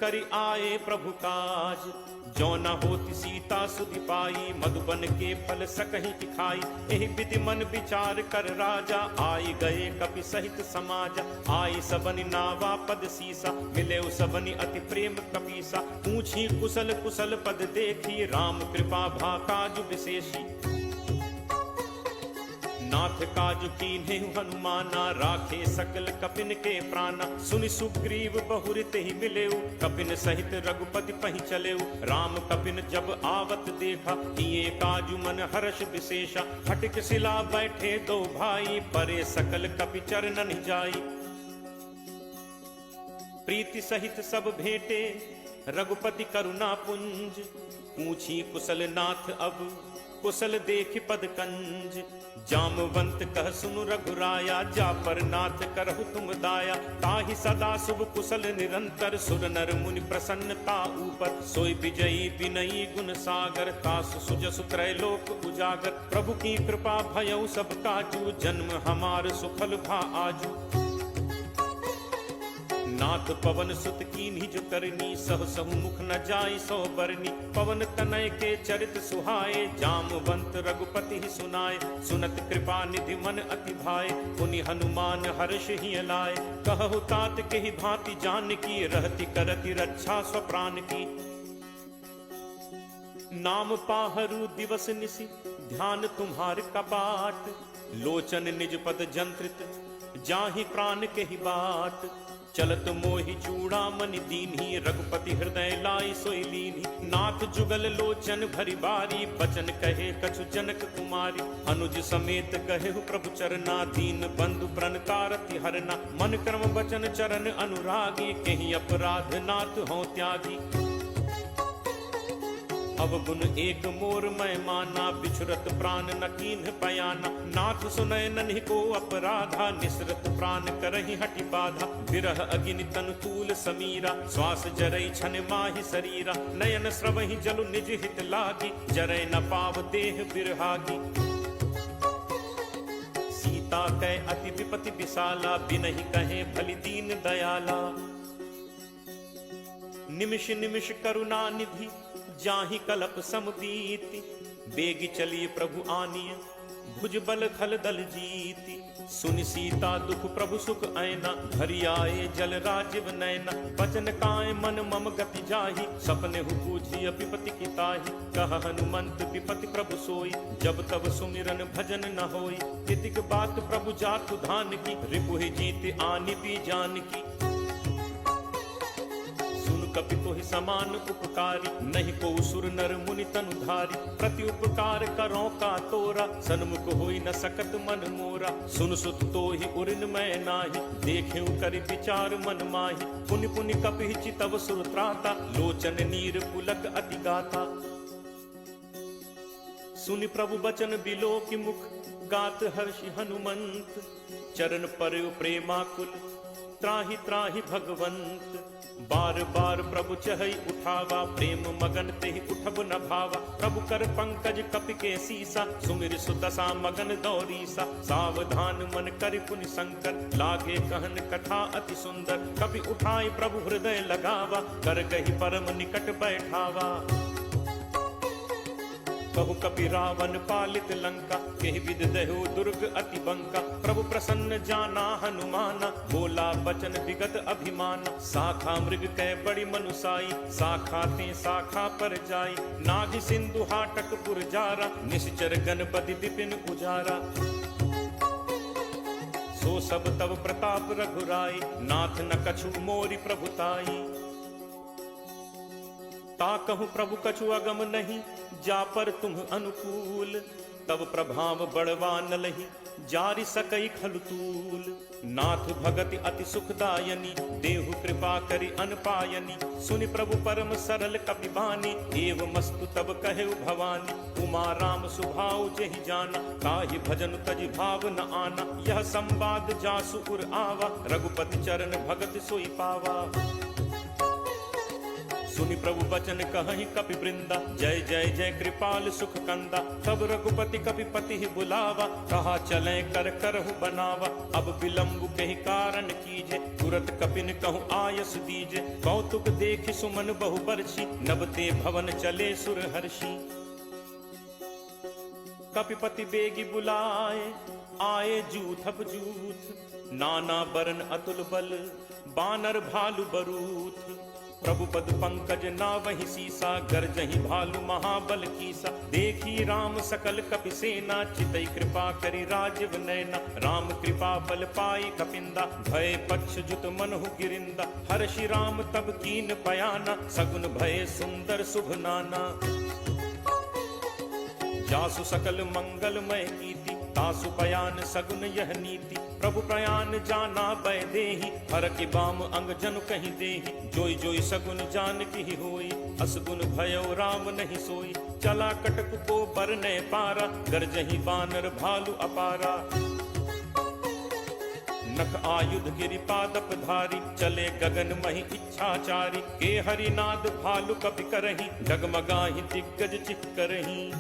करि आए प्रभु काज। जो न होती सीता सुधि पाई, मधुबन के फल सकहि खाई। एहि विधि मन विचार कर राजा, आई गए कपि सहित समाजा। आई सबनि नावा पद सीसा, मिले सबनि अति प्रेम कपीसा। पूछी कुशल कुशल पद देखी, राम कृपा भा काजु विशेषी। नाथ काजु कीन्हे हनुमाना, राखे सकल कपिन के प्राणा। सुनि सुग्रीव बहुरित ही मिलेऊ, कपिन सहित रघुपति पहि चलेऊ। राम कपिन जब आवत देखा, किए काजु मन हर्ष विशेषा। हटिक शिला बैठे दो भाई, परे सकल कपि चरणन जाई। प्रीति सहित सब भेंटे, रघुपति करुणा पुंज। पूछी कुशल नाथ अब, कुशल देख पद कंज। जामवंत कह सुनु रघुराया, जा पर नाथ करहु तुम दाया। ताहि सदा शुभ कुशल निरंतर, सुर नर मुनि प्रसन्नता ऊपर। सोई विजयी विनयी गुण सागर, तासु सुजसु त्रैलोक उजागर। प्रभु की कृपा भयउ सब काजू, जन्म हमार सुफल भा आजू। नाथ पवन सुत कीन्हि जो करनी, सह सहु मुख न जाई सो बरनी। पवन तनय के चरित सुहाए, जामवंत रघुपति ही सुनाए। सुनत कृपा निधि मन अति भाए, पुनि हनुमान हर्ष ही लाए। कहु तात के ही भांति जान की, रहति करति रक्षा स्वप्राण की। नाम पाहरु दिवस निशि, ध्यान तुम्हार कपाट। लोचन निज पद जंत्रित, जाहि प्राण के ही बाट। चलत मोहि चूड़ामणि दीन्ही, रघुपति हृदय लाई सोई लीन्ही। नाथ जुगल लोचन भरी बारी, बचन कहे कछु जनक कुमारी। अनुज समेत कहे प्रभु चरना, दीन बंधु प्रणतारति हरना। मन क्रम बचन चरण अनुरागी, कहीं अपराध नाथ हो त्यागी। अवगुण एक मोर मैं माना, बिछुरत प्राण न कीन्ह पयाना। नाथ सुनय नन्हि को अपराधा, निसरत प्राण करहि हटि बाधा। विरह अगिनि तनु तूल समीरा, श्वास जरई छन माहि शरीरा। नयन स्रवहि जलु निज हित लागी, जरय न पाव देह बिरहागी। सीता कै अति विपति विशाला, बिनहि कहे भलि दीन दयाला। निमिष निमिष करुणा निधि जाहि कलप सम बीति, बेगी चलिए प्रभु आनिय भुज बल खल दल जीति। सुनि सीता दुख प्रभु सुख ऐना, हरि आए जल राजीव नैना। बचन काय मन मम गति जाहि, सपने हु पूछी विपति की ताहि। कह हनुमंत विपति प्रभु सोई, जब तब सुमिरन भजन न होई। तितिक बात प्रभु जातु धान की, रिपुहि जीत आनि पी जान की। कपि तोहि समान उपकारी, नहीं को सुर नर मुनि तनुधारी। प्रति उपकार करो का तोरा, सन्मुख होई न सकत मन मोरा। सुन सुत तोहि उरिन मैं नाही, देखेउ करि विचार मन माही। पुनि पुनि कपि चितव सुर त्राता, लोचन नीर पुलक अति गाथा। सुनि प्रभु बचन बिलो की मुख, गात हर्षि हनुमंत। चरण पर प्रेमाकुल, त्राहि त्राहि भगवंत। बार बार प्रभु चहई उठावा, प्रेम मगन तेहि उठब न भावा। प्रभु कर पंकज कपि के सीसा, सुमिर सुदशा मगन दौरीसा। सावधान मन करि पुनि शंकर, लागे कहन कथा अति सुंदर। कपि उठाई प्रभु हृदय लगावा, कर गहि परम निकट बैठावा। कहु कपि रावण पालित लंका, केहि विद दहु दुर्ग अति बंका। प्रभु प्रसन्न जाना हनुमाना, बोला बचन विगत अभिमाना। शाखा मृग कै बड़ी मनुसाई, शाखा ते शाखा पर जाई। नाग सिंधु हाटक पुर जारा, निश्चर गणपति विपिन उजारा। सो सब तब प्रताप रघुराई, नाथ न कछु मोरि प्रभुताई। ताकहु प्रभु कछु अगम नहीं, जा पर तुम अनुकूल। तब प्रभाव बड़वा न लही, जारि सकई खलुतूल। नाथ भगति अति सुखदायनी, देहु कृपा करि अनपायनी। सुनि प्रभु परम सरल कपि बानी, एव मस्तु तब कहेउ भवानी। उमा राम सुभाउ जेहि जाना, ताहि भजन तजि भाव न आना। यह संवाद जासु उर आवा, रघुपति चरण भगत सोई पावा। सुनि प्रभु बचन कहहि कपि वृंदा, जय जय जय कृपाल सुख कंदा। तब रघुपति कपि पति ही बुलावा, कहा चले कर करहु बनावा। अब विलंब कहि कारण कीजे, तुरत कपिन कहूँ आयस दीजे। कौतुक देखि सुमन बहु बरछी, नबते भवन चले सुर हर्षि। कपिपति बेगी बुलाए, आए जूथप जूथ। नाना बरन अतुल बल, बानर भालु बरूथ। प्रभु पद पंकज नावहि सीसा, गरजहि भालु महाबल कीसा। देखी राम सकल कपि सेना, चितई कृपा करि राजीव नैना। राम कृपा बल पाई कपिंदा, भय पक्ष जुत मनहु गिरिंदा। हर्षि राम तब कीन पयाना, सगुन भय सुंदर शुभ नाना। जासु सकल मंगलमय कीति, तासु पयान सगुन यह नीति। प्रभु प्रयान जाना बै देहि, हर की बाम अंग जनु कहीं देहि। जोई जोई सगुन जान की होई, असगुन भयो राम नहीं सोई। चला कटक को बरने पारा, गरजहि बानर भालु अपारा। नख आयुध गिरि पादप धारी, चले गगन महि इच्छाचारी। के हरिनाद भालु कपि करहि, डगमगाहि दिग्गज चिक्करहि।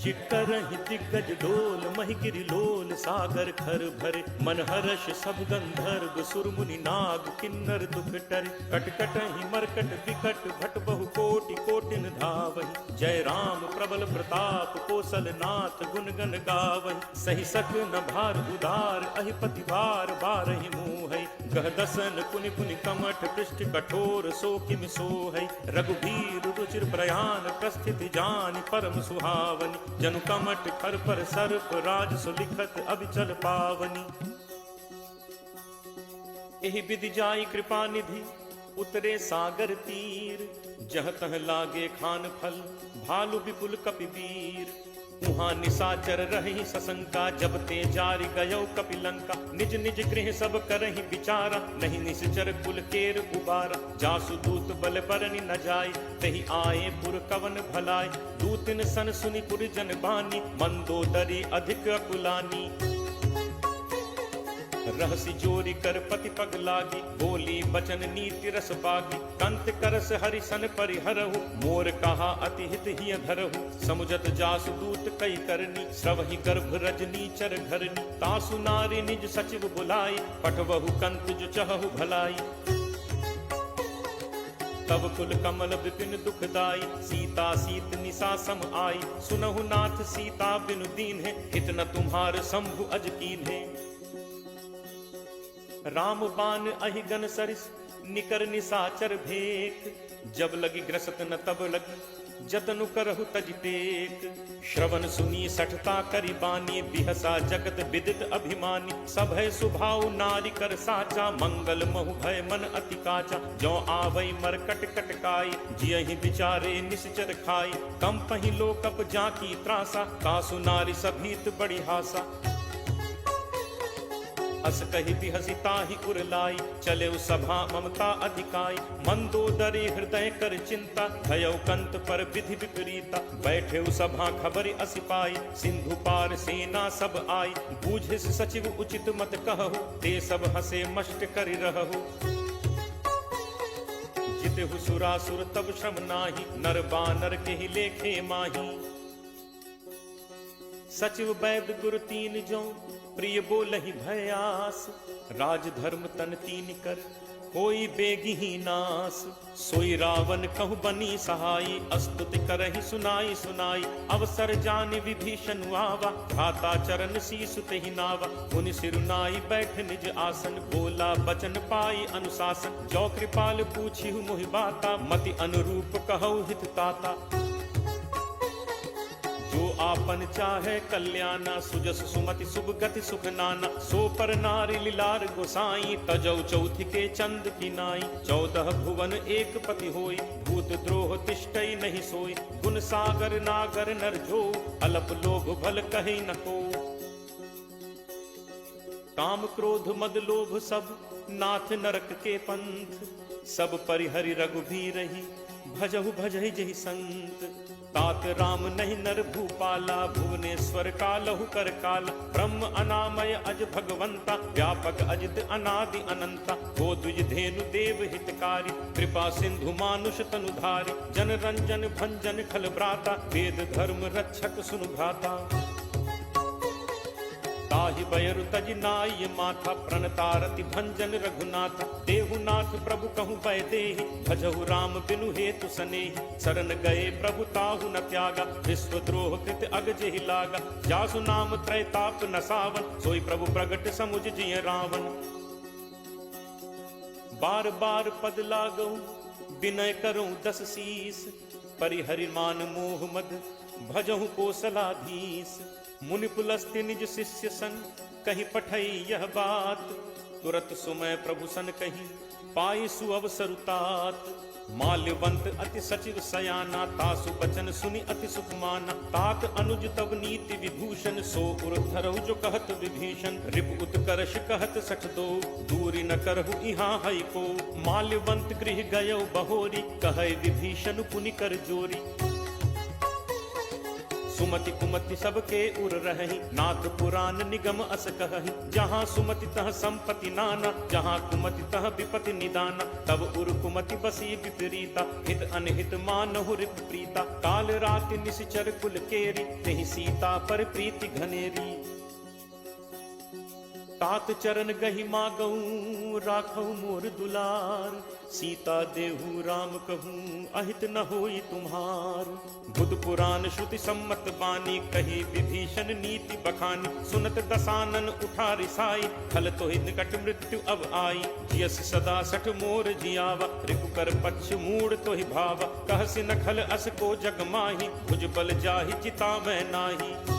चिक्करहि दिग्गज डोल, महि गिरि लोल सागर खर भरे। मन हर्ष सब गंधर्व सुर मुनि नाग किन्नर दुख टरे। कटकटहि मरकट विकट भट बहु कोटि कोटिन धावहि। जय राम प्रबल प्रताप कौशल नाथ गुण गण गावहि। सहि सक न भार उदार, अहिपति भार बारहि मोहै। गह दसन पुनि पुनि कमठ, पृष्ठ कठोर सो किम सोहै। रघुबीर रुचिर प्रयाण, प्रस्थिति जानि परम सुहावनि। जनु कमट खर पर सर्प, राज सुलिखत अविचल पावनी। एहि विधि जाई कृपा निधि, उतरे सागर तीर। जह तह लागे खान फल, भालु विपुल कपि वीर। उहाँ निशाचर रही सशंका, जब ते जारि गयो कपिलंका। निज निज गृह सब करहि विचारा, नहीं निश्चर कुल केर उबारा। जासु दूत बल बरनि न जाय, तहि आए पुर कवन भलाय। दूतिन सन सुनि पुर जन बानी, मंदोदरी अधिक अकुलानी। रहसि जोरी कर पति पग लागी, बोली बचन नीति रस बागी। कंत करस हरिसन परिहरहु, मोर कहा अति हित हिय धरहु। समुझत जासु दूत कई करनी, श्रवहि गर्भ रजनी चर घरनी। तासु नारी निज सचिव बुलाई, पठवहु कंत जो चहु भलाई। तब कुल कमल विपिन दुखदाई, सीता सीत निशा सम आई। सुनहु नाथ सीता बिनु दीन है, हित न तुम्हार शंभु अज कीन है। राम बान अहि गन सरिस, निकर निशाचर भेक। जब लगी ग्रसत न तब लगी, जतनु करहु तज टेक। श्रवण सुनी सठता करि बानी, बिहसा जगत विदित अभिमानी। सब है सुभाव नारी कर साचा, मंगल महु भय मन अति काचा। जो आवई मरकट कटकाई, जियहि विचारे निश्चर खाई। कम पहि लोकप जाकी त्रासा, कासु नारी सभीत बड़ी हासा। अस कहि बिहसी ताहि उरलाई, चले सभा ममता अधिकाई। मंदोदरी हृदय कर चिंता, भयउ कंत पर विधि विपरीता। बैठे सभा खबर असि पाई, सिंधु पार सेना सब आई। बूझिस सचिव उचित मत कहु, ते सब हसे मष्ट करि रहु। जितहु सुरासुर तब श्रम नाही, नर बानर केहि लेखे माही। सचिव वैद गुरु तीन जो, प्रिय बोलहि भयास। राज धर्म तन तीन कर, कोई बेगिही नास। सोई रावण कहु बनी सहाई, अस्तुति करहि सुनाई सुनाई। अवसर जान विभीषण आवा, घाता चरण शीसु तेहि नावा। मुनि सिरुनाई बैठ निज आसन, बोला बचन पाई अनुशासन। जो कृपाल पूछिहु मोहि बाता, मति अनुरूप कहु हित ताता। जो आपन चाहे कल्याणा, सुजस सुमति शुभ गति सुख नाना। सो पर नारी लीलार गोसाई, तजौ चौथि के चंद की नाई। 14 भुवन एक पति होई, भूत द्रोह तिष्ठई नहीं सोई। गुण सागर नागर नर जो, अलप लोभ भल कहि न को। काम क्रोध मद लोभ सब, नाथ नरक के पंथ। सब परिहरि रघुबीर ही, भजहु भजहि जहि संत। तात राम नहीं नर भूपाला, भुवनेश्वर कालहु कर काला। ब्रह्म अनामय अज भगवंता, व्यापक अजित अनादि अनंता। गो द्विज धेनु देव हितकारी, कृपा सिंधु मानुष तनुधारी। जन रंजन भंजन खल भ्राता, वेद धर्म रक्षक सुनु भ्राता। ताहि बयरु तज नाय माथा, प्रणतारति भंजन रघुनाथा। देहुनाथ प्रभु कहु भय देहि, भजहु राम बिनु हेतु सनेहि। शरण गए प्रभु ताहु न त्यागा, विश्वद्रोह कृत अग जेहि लागा। जासु नाम त्रैताप न सावन, सोई प्रभु प्रगट समुझ जिय रावण। बार बार पद लागऊ, विनय करऊं 10 शीस। परिहरि मान मोह मद, भजहु कोसलाधीश। मुनि पुलस्त्य निज शिष्य सन, कहीं पठई यह बात। तुरत सुमय प्रभु सन कही, पाई सुअवसर तात। माल्यवंत अति सचिव सयाना, तासु बचन सुनि अति सुख माना। तात अनुज तब नीति विभूषण, सो उर धरहु जो कहत विभीषण। रिपु उत्कर्ष कहत सठ दो, दूरी न करहु इहाँ हई को। माल्यवंत गृह गयो बहोरी, कहै विभीषण पुनि कर जोरी। सुमति कुमति सबके उर रहहि, नाथ पुराण निगम अस कहहि। जहाँ सुमति तह संपत्ति नाना, जहाँ कुमति तह विपति निदाना। तब उर कुमति बसी विपरीता, हित अनहित मानहु रिपु प्रीता। काल राति निश्चर कुल केरी, तेहि सीता पर प्रीति घनेरी। तात चरण गहि मागऊ, राखऊ मोर दुलार। सीता देहु राम कहूँ, अहित न होई तुम्हार। बुध पुराण श्रुति सम्मत बानी, कही विभीषण नीति बखानी। सुनत दसानन उठा रिसाई, खल तोहि निकट मृत्यु अब आई। जियस सदा सठ मोर जियावा, रिपुकर पक्ष मूड तोहि भावा। कहसि न खल अस को जग माही, भुज बल जाहि चिता मैं नाही।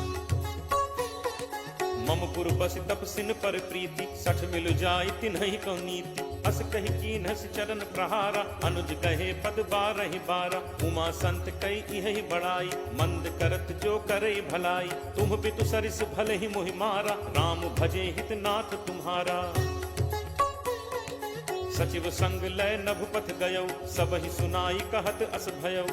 मम पुर बस तपसिन पर प्रीति, सठ मिल जाय तिन्हि को नीति। अस कहि कीन्हस चरण प्रहारा, अनुज कहे पद बारहि बारा। उमा संत कई इहि बड़ाई, मंद करत जो करे भलाई। तुम पितु सरिस भले ही मोहि मारा, राम भजे हित नाथ तुम्हारा। सचिव संग लय नभुपथ गयौ, सबहि सुनाई कहत अस भयौ।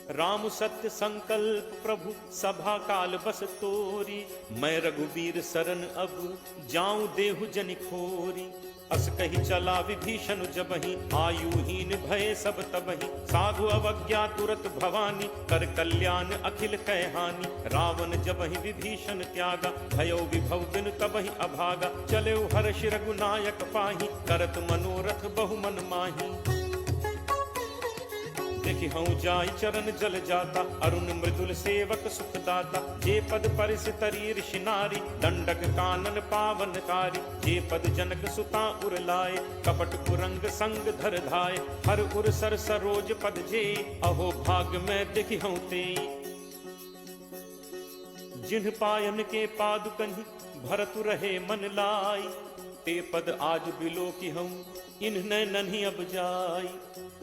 राम सत्य संकल्प प्रभु, सभा काल बस तोरी। मैं रघुबीर शरण अब, जाऊं देहु जनि खोरी। अस कही चला विभीषण जबहि, आयुहीन भय सब तबहि। साधु अवज्ञा तुरत भवानी, कर कल्याण अखिल कै हानि। रावण जबहि विभीषण त्यागा, भयो विभव बिनु तबहि अभागा। चले हर्ष रघुनायक पाहि, करत मनोरथ बहु मन माही। देखि हूँ जाई चरण जल जाता, अरुण मृदुल सेवक सुखदाता। जे पद परिस तरी ऋषि नारी, दंडक कानन पावनकारी। जे पद जनक सुता उर लाए, कपट कुरंग संग धर धाय। हर उर सर सरोज पद जे, अहो भाग्य में देखि हूँ ते। जिन्ह पायन के पादुकहि, भरतु रहे मन लाई। ते पद आज बिलो की हूँ, इन्ह नन्ही अब जाई।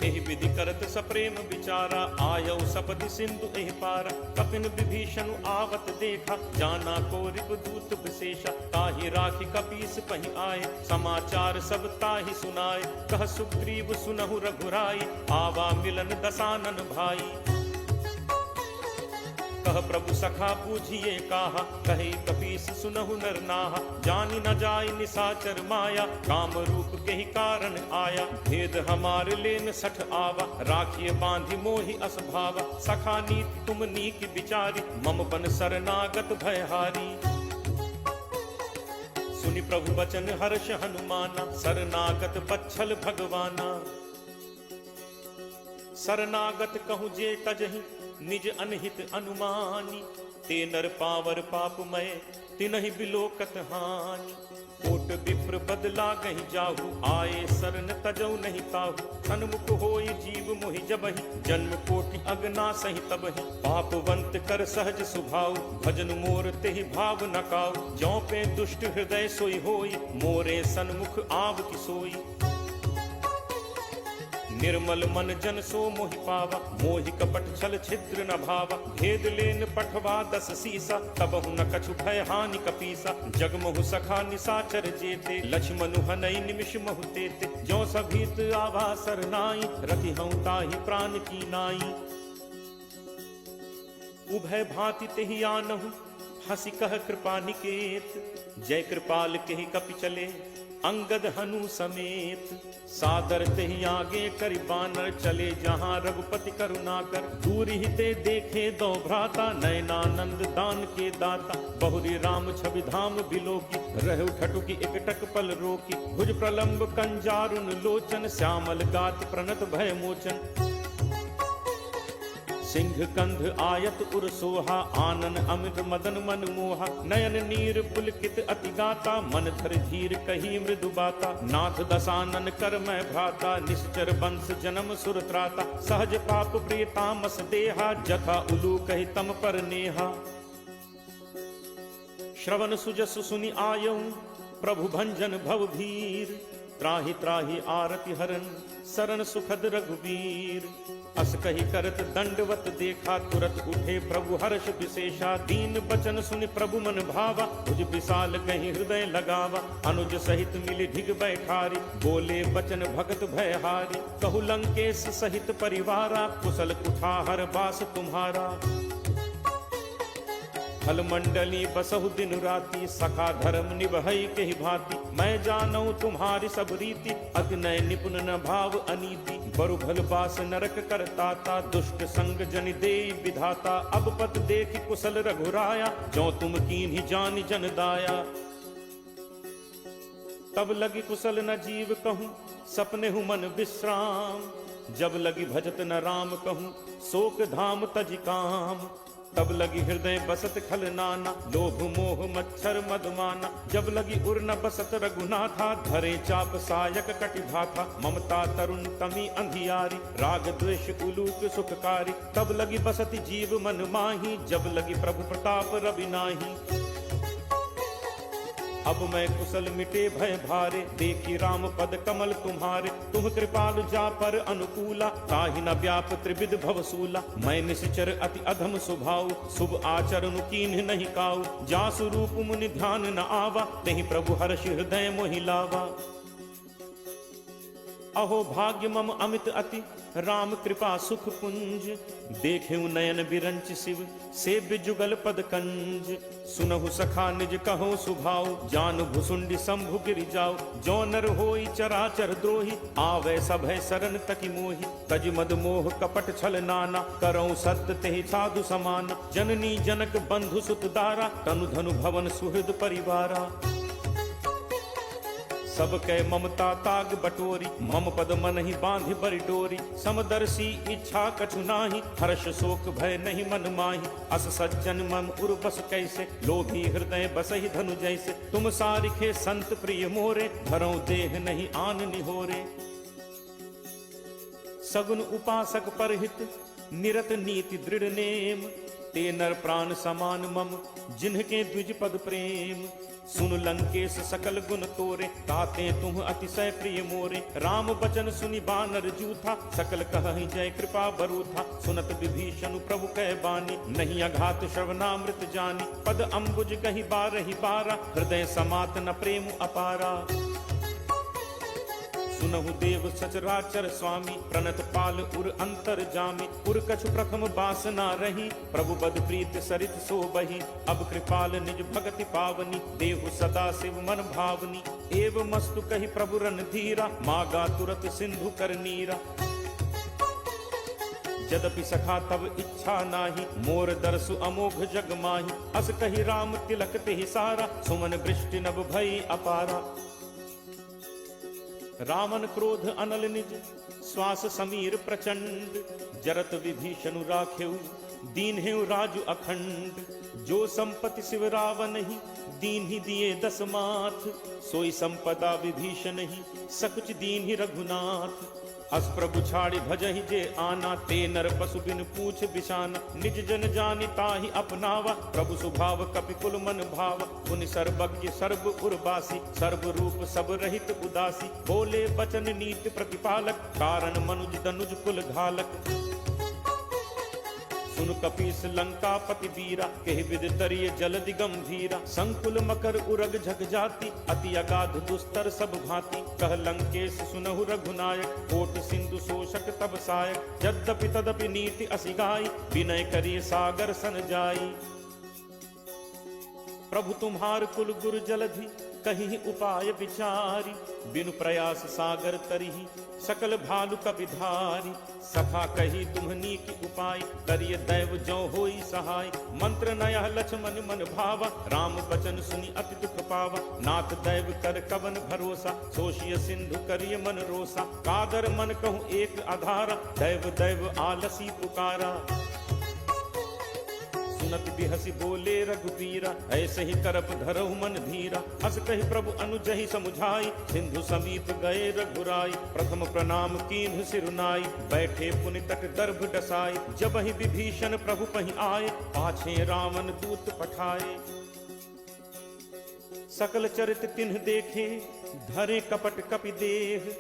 एहि विधि करत सप्रेम विचारा, आयौ सपदि सिंधु एहि पारा। कपिन विभीषण आवत देखा, जाना कोरिब दूत विशेषा। ताहि राखि कपीस पहि आए, समाचार सब ताहि सुनाए। कह सुग्रीव सुनहु रघुराई, आवा मिलन दसानन भाई। कह प्रभु सखा पूछिए काहा, कहे कपीस सुनहु नर नाहा। जानि न जाय निसाचर माया, काम रूप के ही कारण आया। भेद हमार लेन सठ आवा, राखिए बांधि मोहि अस भावा। सखा नीति तुम नीक विचारी, मम बन शरणागत भयहारी। सुनि प्रभु बचन हर्ष हनुमाना, शरणागत बच्छल भगवाना। शरणागत कहूँ जे तजहि, निज अनहित अनुमानी। ते नर पावर पापमय, तिनहि बिलोकत हानि। कोट विप्र बदला गहि जाहु, आए शरण तजौ नहीं ताहु। सन्मुख होई जीव मोहि जबहि, जन्म कोटि अगना सहि तबहि। पापवंत कर सहज सुभाव, भजन मोर तेहि भाव न काऊ। जौ पे दुष्ट हृदय सोई होई, मोरे सन्मुख आव की सोई। निर्मल मन जन सो मोहि पावा, मोहि कपट छल छिद्र न भावा। भेद लेन पठवा दस सीसा, तबहु न कछु भय हानि कपीसा। जगमहु सखा निसाचर जेते, लक्ष्मणु हनई निमिष महु तेते। ज्यों सभीत आवा सरनाई, रति हूँ ताहि प्राण की नाई। उभय भांति तेहि आनहु, हंसी कह कृपा निकेत। जय कृपाल केहि कपि चले, अंगद हनु समेत। सादर तेहि आगे करि बानर, चले जहाँ रघुपति करुणा कर। दूर ही ते देखे दो भ्राता, नयनानंद दान के दाता। बहुरी राम छवि धाम बिलोकी, रहु ठटुकी एकटक पल रोकी। भुज प्रलंब कंजारुन लोचन, श्यामल गात प्रणत भय मोचन। सिंह कंध आयत उर सोहा, आनन अमित मदन मन मोहा। नयन नीर पुलकित अति गाता, मन धर धीर कही मृदु बाता। नाथ दसानन कर मैं भ्राता, निश्चर वंश जन्म सुर त्राता। सहज पाप प्रिय तामस देहा, जथा उलू कहि तम पर नेहा। श्रवण सुजस सुनि आयऊ, प्रभु भंजन भव भीर। त्राहि त्राहि आरति हरन, शरण सुखद रघुवीर। अस कही करत दंडवत देखा, तुरत उठे प्रभु हर्ष विशेषा। दीन बचन सुनि प्रभु मन भावा, भुज विशाल कहीं हृदय लगावा। अनुज सहित मिली ढिग बैठारी, बोले बचन भगत भयहारी। कहु लंकेश सहित परिवारा, कुशल कुठाहर बास तुम्हारा। फल मंडली बसहु दिन राति, सखा धर्म निभई के ही भांति। मैं जानऊ तुम्हारी सब रीति, अति नय निपुण न भाव अनीति। बरु भल बास नरक करताता, दुष्ट संग जनि देई विधाता। अब पत देखि कुशल रघुराया, जो तुम कीन्ही जानि जन दाया। तब लगी कुशल न जीव कहूँ, सपने हूँ मन विश्राम। जब लगी भजत न राम कहूँ, शोक धाम तजि काम। तब लगी हृदय बसत खल नाना, लोभ मोह मच्छर मदमाना। जब लगी उर न बसत रघुनाथा, धरे चाप सायक कटिभाथा। ममता तरुण तमी अंधियारी, राग द्वेष उलूक सुखकारी। तब लगी बसत जीव मन माही, जब लगी प्रभु प्रताप रवि नाही। अब मैं कुशल मिटे भय भारे, देखी राम पद कमल तुम्हारे। तुम कृपालु जा पर अनुकूला, ताहि न व्याप त्रिविध भवसूला। मैं निश्चर अति अधम स्वभाव, शुभ आचरण कीन्ह नहीं काऊ। जासु रूप मुनि ध्यान न आवा, तेहि प्रभु हर्ष हृदय मोहि लावा। अहो भाग्य मम अमित अति, राम कृपा सुख पुंज। देखे नयन बिरंच शिव सेव्य जुगल पद कंज। सुनहु सखा निज कहो सुभाव जान भुसुंडी शंभु गिर जाओ। जो नर होई चराचर द्रोही आवे सभय शरण तकी मोहि। तज मद मोह कपट छल नाना करऊं सत्य तेहि साधु समान। जननी जनक बंधु सुत दारा तनु धनु भवन सुहृद परिवारा। सब कै ममता ताग बटोरी मम पद मन ही बांधि बरि डोरी। समदर्शी इच्छा कछु नाही हर्ष शोक भय नहीं मन माही। अस सज्जन मम उर बस कैसे लोभी हृदय बसहि धनु जैसे। तुम सारिखे संत प्रिय मोरे धरऊं देह नहीं आन निहोरे। सगुन उपासक परहित निरत नीति दृढ़ नेम। ते नर प्राण समान मम जिन्हके द्विज पद प्रेम। सुन लंकेश सकल गुण तोरे ताते तुम अतिशय प्रिय मोरे। राम बचन सुनि बानर जूथा सकल कहहि जय कृपा बरूथा। सुनत विभीषण प्रभु कह बानी नहीं अघात श्रवणामृत जानी। पद अम्बुज कहि बारहि बारा हृदय समात न प्रेम अपारा। सुनहु देव सचराचर स्वामी प्रणत पाल उर अंतर जामी। उर कछु प्रथम बासना रही प्रभु बद प्रीत सरित सो बही। अब कृपाल निज भगति पावनी देहु सदा शिव मन भावनी। एव मस्तु कही प्रभु रन धीरा मागा तुरत सिंधु कर नीरा। यद्यपि सखा तब इच्छा नाही मोर दर्शु अमोघ जग माही। अस कही राम तिलक तेहि सारा सुमन वृष्टि नभ भई अपारा। रावण क्रोध अनल निज श्वास समीर प्रचंड। जरत विभीषण राखेउ दीन हेउ राजु अखंड। जो संपत्ति शिव रावण ही दीन ही दिए दस माथ। सोई संपदा विभीषण ही सकुच दीन ही रघुनाथ। अस प्रभु छाड़ी भजहि जे आना ते नर पशु बिन पूछ बिशाना। निज जन जानि ताहि अपनावा प्रभु स्वभाव कपि कुल मन भावा। पुनि सर्वज्ञ सर्व उर्वासी सर्व रूप सब रहित उदासी। बोले बचन नीति प्रतिपालक कारण मनुज दनुज कुल घालक। सुन कपीस लंकापति वीरा कहि विद तरिय जलधि गंभीरा। संकुल मकर उरग झक जाति अति अगाध दुस्तर सब भांति। कह लंकेश सुनहु रघुनायक कोट सिंधु शोषक तब सायक। यद्यपि तदपि नीति असिगाई विनय करिय सागर सन जाई। प्रभु तुम्हार कुल गुरु जलधि कहीं उपाय विचारी। बिनु प्रयास सागर तरिहि सकल भालु कपिधारी। सखा कही तुम्हनी की उपाय करिय दैव जो होई सहाय। मंत्र नया लक्ष्मण मन भावा राम बचन सुनि अति दुख पावा। नाथ दैव कर कवन भरोसा सोशिय सिंधु करिय मन रोसा। कादर मन कहूँ एक आधारा दैव दैव आलसी पुकारा। सुनत बिहसी बोले रघुबीरा ऐसे ही करप धरहु मन धीरा। अस कहि प्रभु अनुजहि समुझाई सिंधु समीप गए रघुराई। प्रथम प्रणाम कीन्ह सिरुनाई बैठे पुनि तट दर्भ डसाई। जब ही विभीषण प्रभु पहि आए पाछे रावण दूत पठाए। सकल चरित तिन्ह देखे धरे कपट कपि देह।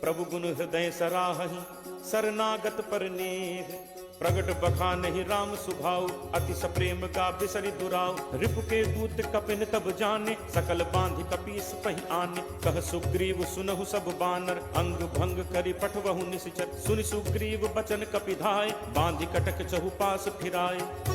प्रभु गुण हृदय सराहि शरणागत पर नेह। प्रगट बखानहि राम सुभाव अति सप्रेम का बिसरि दुराव। रिपु के दूत कपिन तब जाने सकल बांधि कपीस पहि आने। कह सुग्रीव सुनहु सब बानर अंग भंग करि पठवहु निश्चर। सुनि सुग्रीव बचन कपिधाय बांधि कटक चहुपास फिराए।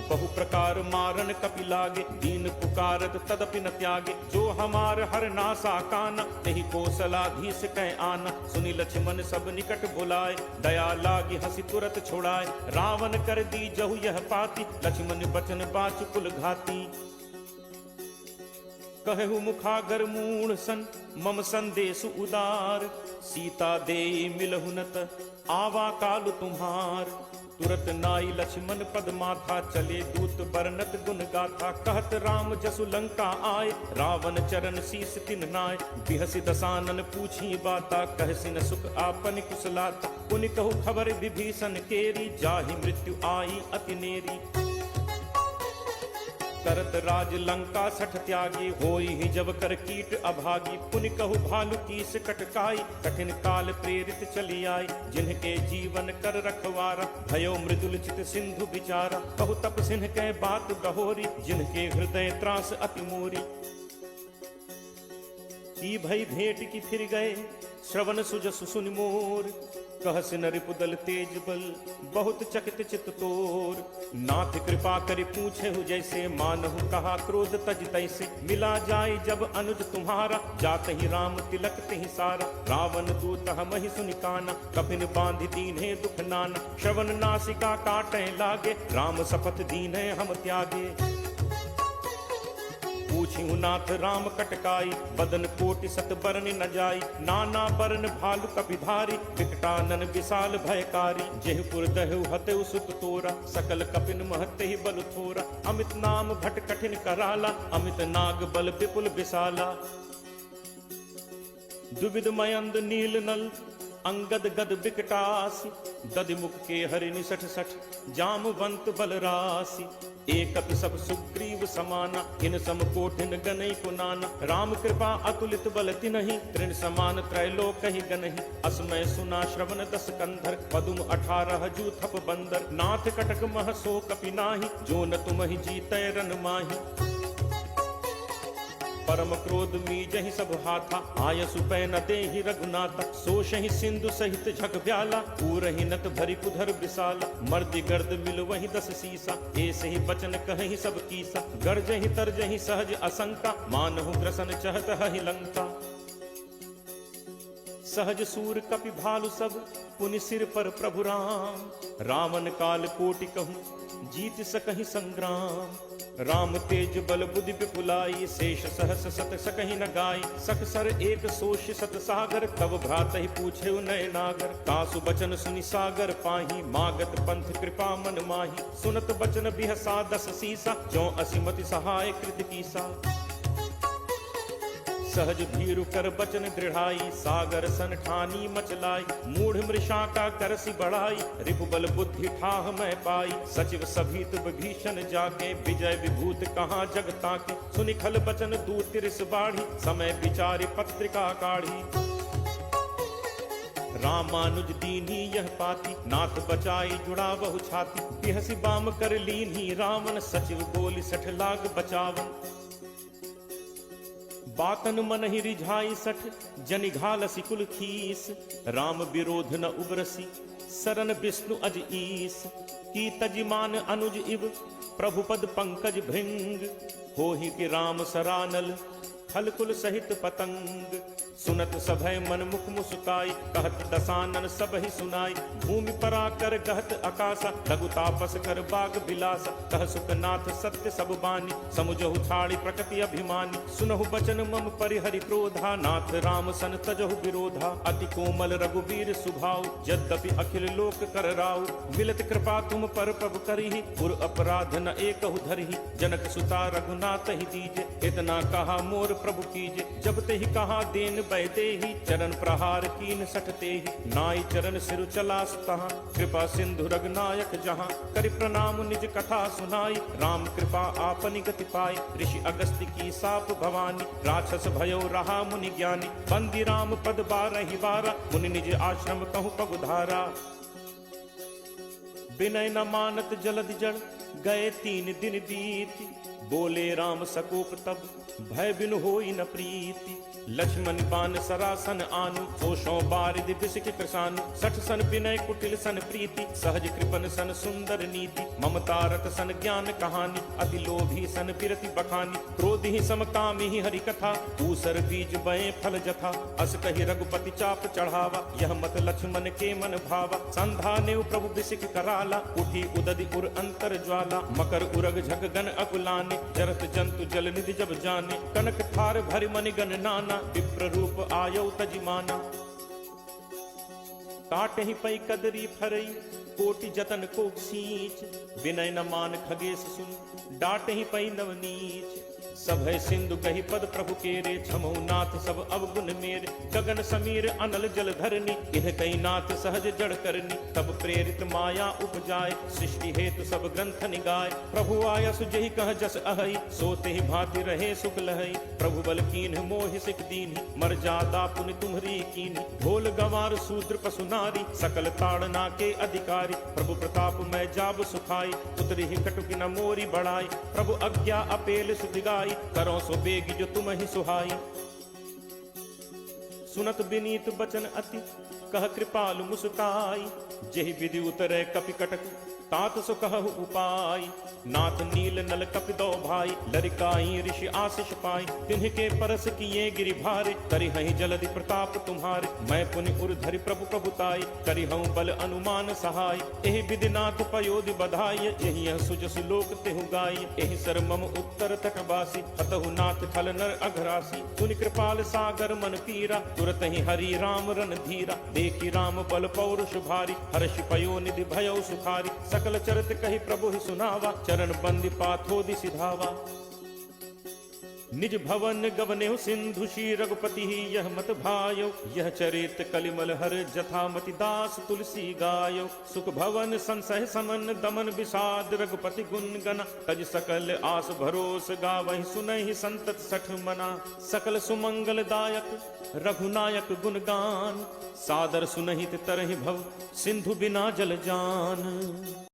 बहु प्रकार मारन कपि लागे दीन पुकारत तदपि न त्यागे। जो हमार हर नासा काना तेहि कौशलाधीश कह आना। सुनि लक्ष्मण सब निकट बुलाए दया लागी हंसी तुरत छोड़ाए। रावण कर दी जहु यह पाती लक्ष्मण बचन बाच कुल घाती। कहु मुखागर मूढ़ सन मम संदेश उदार। सीता दे मिलहु नत आवा काल तुम्हार। तुरत नाई लक्ष्मण पद माथा चले दूत बरनत गुण गाथा। कहत राम जसु लंका आए रावण चरण शीस तिन नाय। बिहसि दसानन पूछी बाता कहसि न सुख आपन कुशलाता। पुनि कहु खबर विभीषण केरी जाहि मृत्यु आई अति नेरी। करत राज लंका सठ त्यागी होई ही जब कर कीट अभागी। पुनि कहु भालु कीस कटकाई कठिन काल प्रेरित चली आई। जिनके जीवन कर रखवारा भयो मृदुल चित सिंधु बिचारा। कहु तप सिंह के बात गहोरी जिनके हृदय त्रास अति मोरी। की भई भेंट की फिर गए श्रवण सुजसु सुनि मोर, कहस न रिपुदल तेज बल, बहुत चकित चित तोर। नाथ कृपा करि पूछे हु जैसे, मानहु कहा क्रोध तज तैसे। मिला जाय जब अनुज तुम्हारा, जात ही राम तिलक तिहि सारा। रावण दूत हमहि सुनि काना, कपिन बांधि दीन्हे दुख नाना। श्रवण नासिका काटै लागे, राम शपथ दीन्हे हम त्यागे। पूछिहु नाथ राम कटकाई, बदन कोटि सत बरन न जाई। नाना बरन भालु कपिधारी, विकटानन विशाल भयकारी। जेहपुर दहु हतउ सुत तोरा, सकल कपिन महते बल थोरा। अमित नाम भट कठिन कराला, अमित नाग बल विपुल विशाला। दुविध मयंद नील नल, अंगद गद विकटासी। दधिमुख के हरि निसठ सठ, जामवंत बल राशि। एकत सब सुग्रीव समाना, इन सम कोठिन गनई पुनाना। राम कृपा अतुलित बल तिन्हि, तृण समान त्रैलोक ही गनहि। असमय सुना श्रवण दस कंधर, पदुम 18 जूथप बंदर। नाथ कटक मह सो कपि नाही, जो न तुमहि जीतै रन माही। परम क्रोध मीजहि सब हाथा, आयसु पै न देहि रघुनाथा। सोषहि सिंधु सहित झग ब्याला, पूरहि नत भरि कुधर विशाला। मर्दि गर्द मिल वहि 10 सीसा, ऐसे ही बचन कहहि सब कीसा। गर्जहि तरजहि सहज असंका, मानहु ग्रसन चहत हहि लंका। सहज सूर कपि भालु सब, पुनि सिर पर प्रभु राम। रावण काल कोटि कहूँ, जीत सकहि संग्राम। राम तेज बल बुद्धि विपुलाई, शेष सहस सत सकहि न गाई। सकसर एक सोष सत सागर, तब भ्रातहि पूछे नय नागर। तासु बचन सुनि सागर पाही, मागत पंथ कृपा मन माही। सुनत बचन बिहसा 10 सीसा, जो असिमति सहाय कृत कीसा। सहज भीरु कर बचन दृढ़ाई, सागर सन ठानी मचलाई। मूढ़ मृषा का करसी बढ़ाई, रिपुबल बुद्धि ठाह मैं पाई। सचिव सभीत विभीषण जाके, विजय विभूत कहाँ जग ताके। सुनि खल बचन दूत तिरिस बाढ़ी, समय विचारि पत्रिका काढ़ी। रामानुज दीन्ही यह पाती, नाथ बचाई जुड़ा बहु छाती। बिहसी बाम कर लीन्ही रावण, सचिव बोली 60 लाग बचावन। बातन मन ही रिझाई 60, जनि घालसी कुल खीस। राम विरोध न उबरसी, सरन विष्णु अज ईस। की तजिमान अनुज इव, प्रभुपद पंकज भृंग। होहि कि राम सरानल, खल कुल सहित पतंग। सुनत सभय मन मुख मुस्काई, कहत दसानन सब ही सुनाई। भूमि पराकर कहत आकाशा, लघु तापस कर बाग बिलासा। कह सुखनाथ सत्य सब बानी, समुझहु छाड़ी प्रकृति अभिमानी। सुनहु बचन मम परिहरि क्रोधा, नाथ राम सन तजहु विरोधा। अति कोमल रघुबीर सुभाऊ, यद्यपि अखिल लोक कर राऊ। मिलत कृपा तुम पर प्रभु करिहि, पुर अपराध न एकहु धरिहि। जनक सुता रघुनाथ ही दीजे, इतना कहा मोर प्रभु कीजे। जब ते ही कहा देन बैदे ही, चरण प्रहार कीन सटते ही। नाई चरण सिरु चला तहाँ, कृपा सिंधु रघुनायक जहाँ। करि प्रणाम निज कथा सुनाई, राम कृपा आपनि गति पाई। ऋषि अगस्त्य की साप भवानी, राक्षस भयो रहा मुनि ज्ञानी। बंदी राम पद 12 बारा, मुनि निज आश्रम कहूँ पगुधारा। विनय न मानत जलद जड़, गए 3 दिन बीती। बोले राम सकोप तब, भय बिनु होई न प्रीति। लक्ष्मण बान सरासन आनु, कोशों बारिद बिसिक कृसानु। 60 सन विनय कुटिल सन प्रीति, सहज कृपन सन सुंदर नीति। ममता रत सन ज्ञान कहानी, अति लोभी सन बिरति बखानी। क्रोधी सम कामी हरि कथा, ऊसर बीज बए फल जथा। अस कहि रघुपति चाप चढ़ावा, यह मत लक्ष्मण के मन भावा। संधानेउ प्रभु बिसिक कराला, उठी उदधि उर अंतर ज्वाला। मकर उरग झग गन अकुलाने, जरत जंतु जल निधि जब जाने। कनक थार भरि मनि गण नाना, विप्र रूप आयो तजिमाना। काटहि पै कदरी फरई, कोटि जतन को सींच। विनय न मान खगेश सुन, डाटहि पै नवनीच। सभय सिंधु कहि पद प्रभु केरे, छमहु नाथ सब अवगुण मेरे। गगन समीर अनल जल धरनी, इह कई नाथ सहज जड़ करनी। तब प्रेरित माया उपजाए, सृष्टि हेतु सब ग्रंथ निगाए। प्रभु आया सुजहि कह जस अहई, सोते ही भांति रहे सुख लहई। प्रभु बल कीन्ह मोहि सिख दीन्हि, मर्यादा पुनि तुम्हरी कीन्हि। ढोल गंवार शूद्र पशु नारी, सकल ताड़ना के अधिकारी। प्रभु प्रताप मैं जाब सुखाई, उतरि ही कटुक न मोरी बढ़ाई। प्रभु आज्ञा अपेल सुधिगाई, करो सो बेगी जो तुम ही सुहाई। सुनत विनीत बचन अति कह कृपालु मुस्काई। जेहि विधि उतरे कपि कटक तात सो कहु उपाय। नाथ नील नल कपि दो भाई लरिकाई ऋषि आशीष पाई। तिन्ह के परस किए गिरि भारे करिहहि जलधि प्रताप तुम्हारे। मैं पुनि उर धरि प्रभु प्रभुताई करिहऊँ बल अनुमान सहाय। एहि विधि नाथ पयोधि बधाई यही यह सुजसु लोक तेहु गाई। एहि सर मम उत्तर तटवासी हतहु नाथ खल नर अघरासी। सुनि कृपाल सागर मन पीरा तुरत ही हरि राम रन धीरा। देखी राम बल पौरुष भारी हर्षि पयो निधि भयो सुखारी। सकल चरित कहि प्रभु ही सुनावा चरण बंदी पाथोदि सिधावा। निज भवन गवनेहु सिंधु श्री रघुपति ही यह मत भायो। यह चरित कलिमल हर जथामति दास तुलसी गायो। सुख भवन संसह समन दमन विषाद रघुपति गुण गना। तज सकल आस भरोस गावहि सुनहि संतत सठ मना। सकल सुमंगल दायक रघुनायक गुण गान। सादर सुनहित तरहि भव सिंधु बिना जल जान।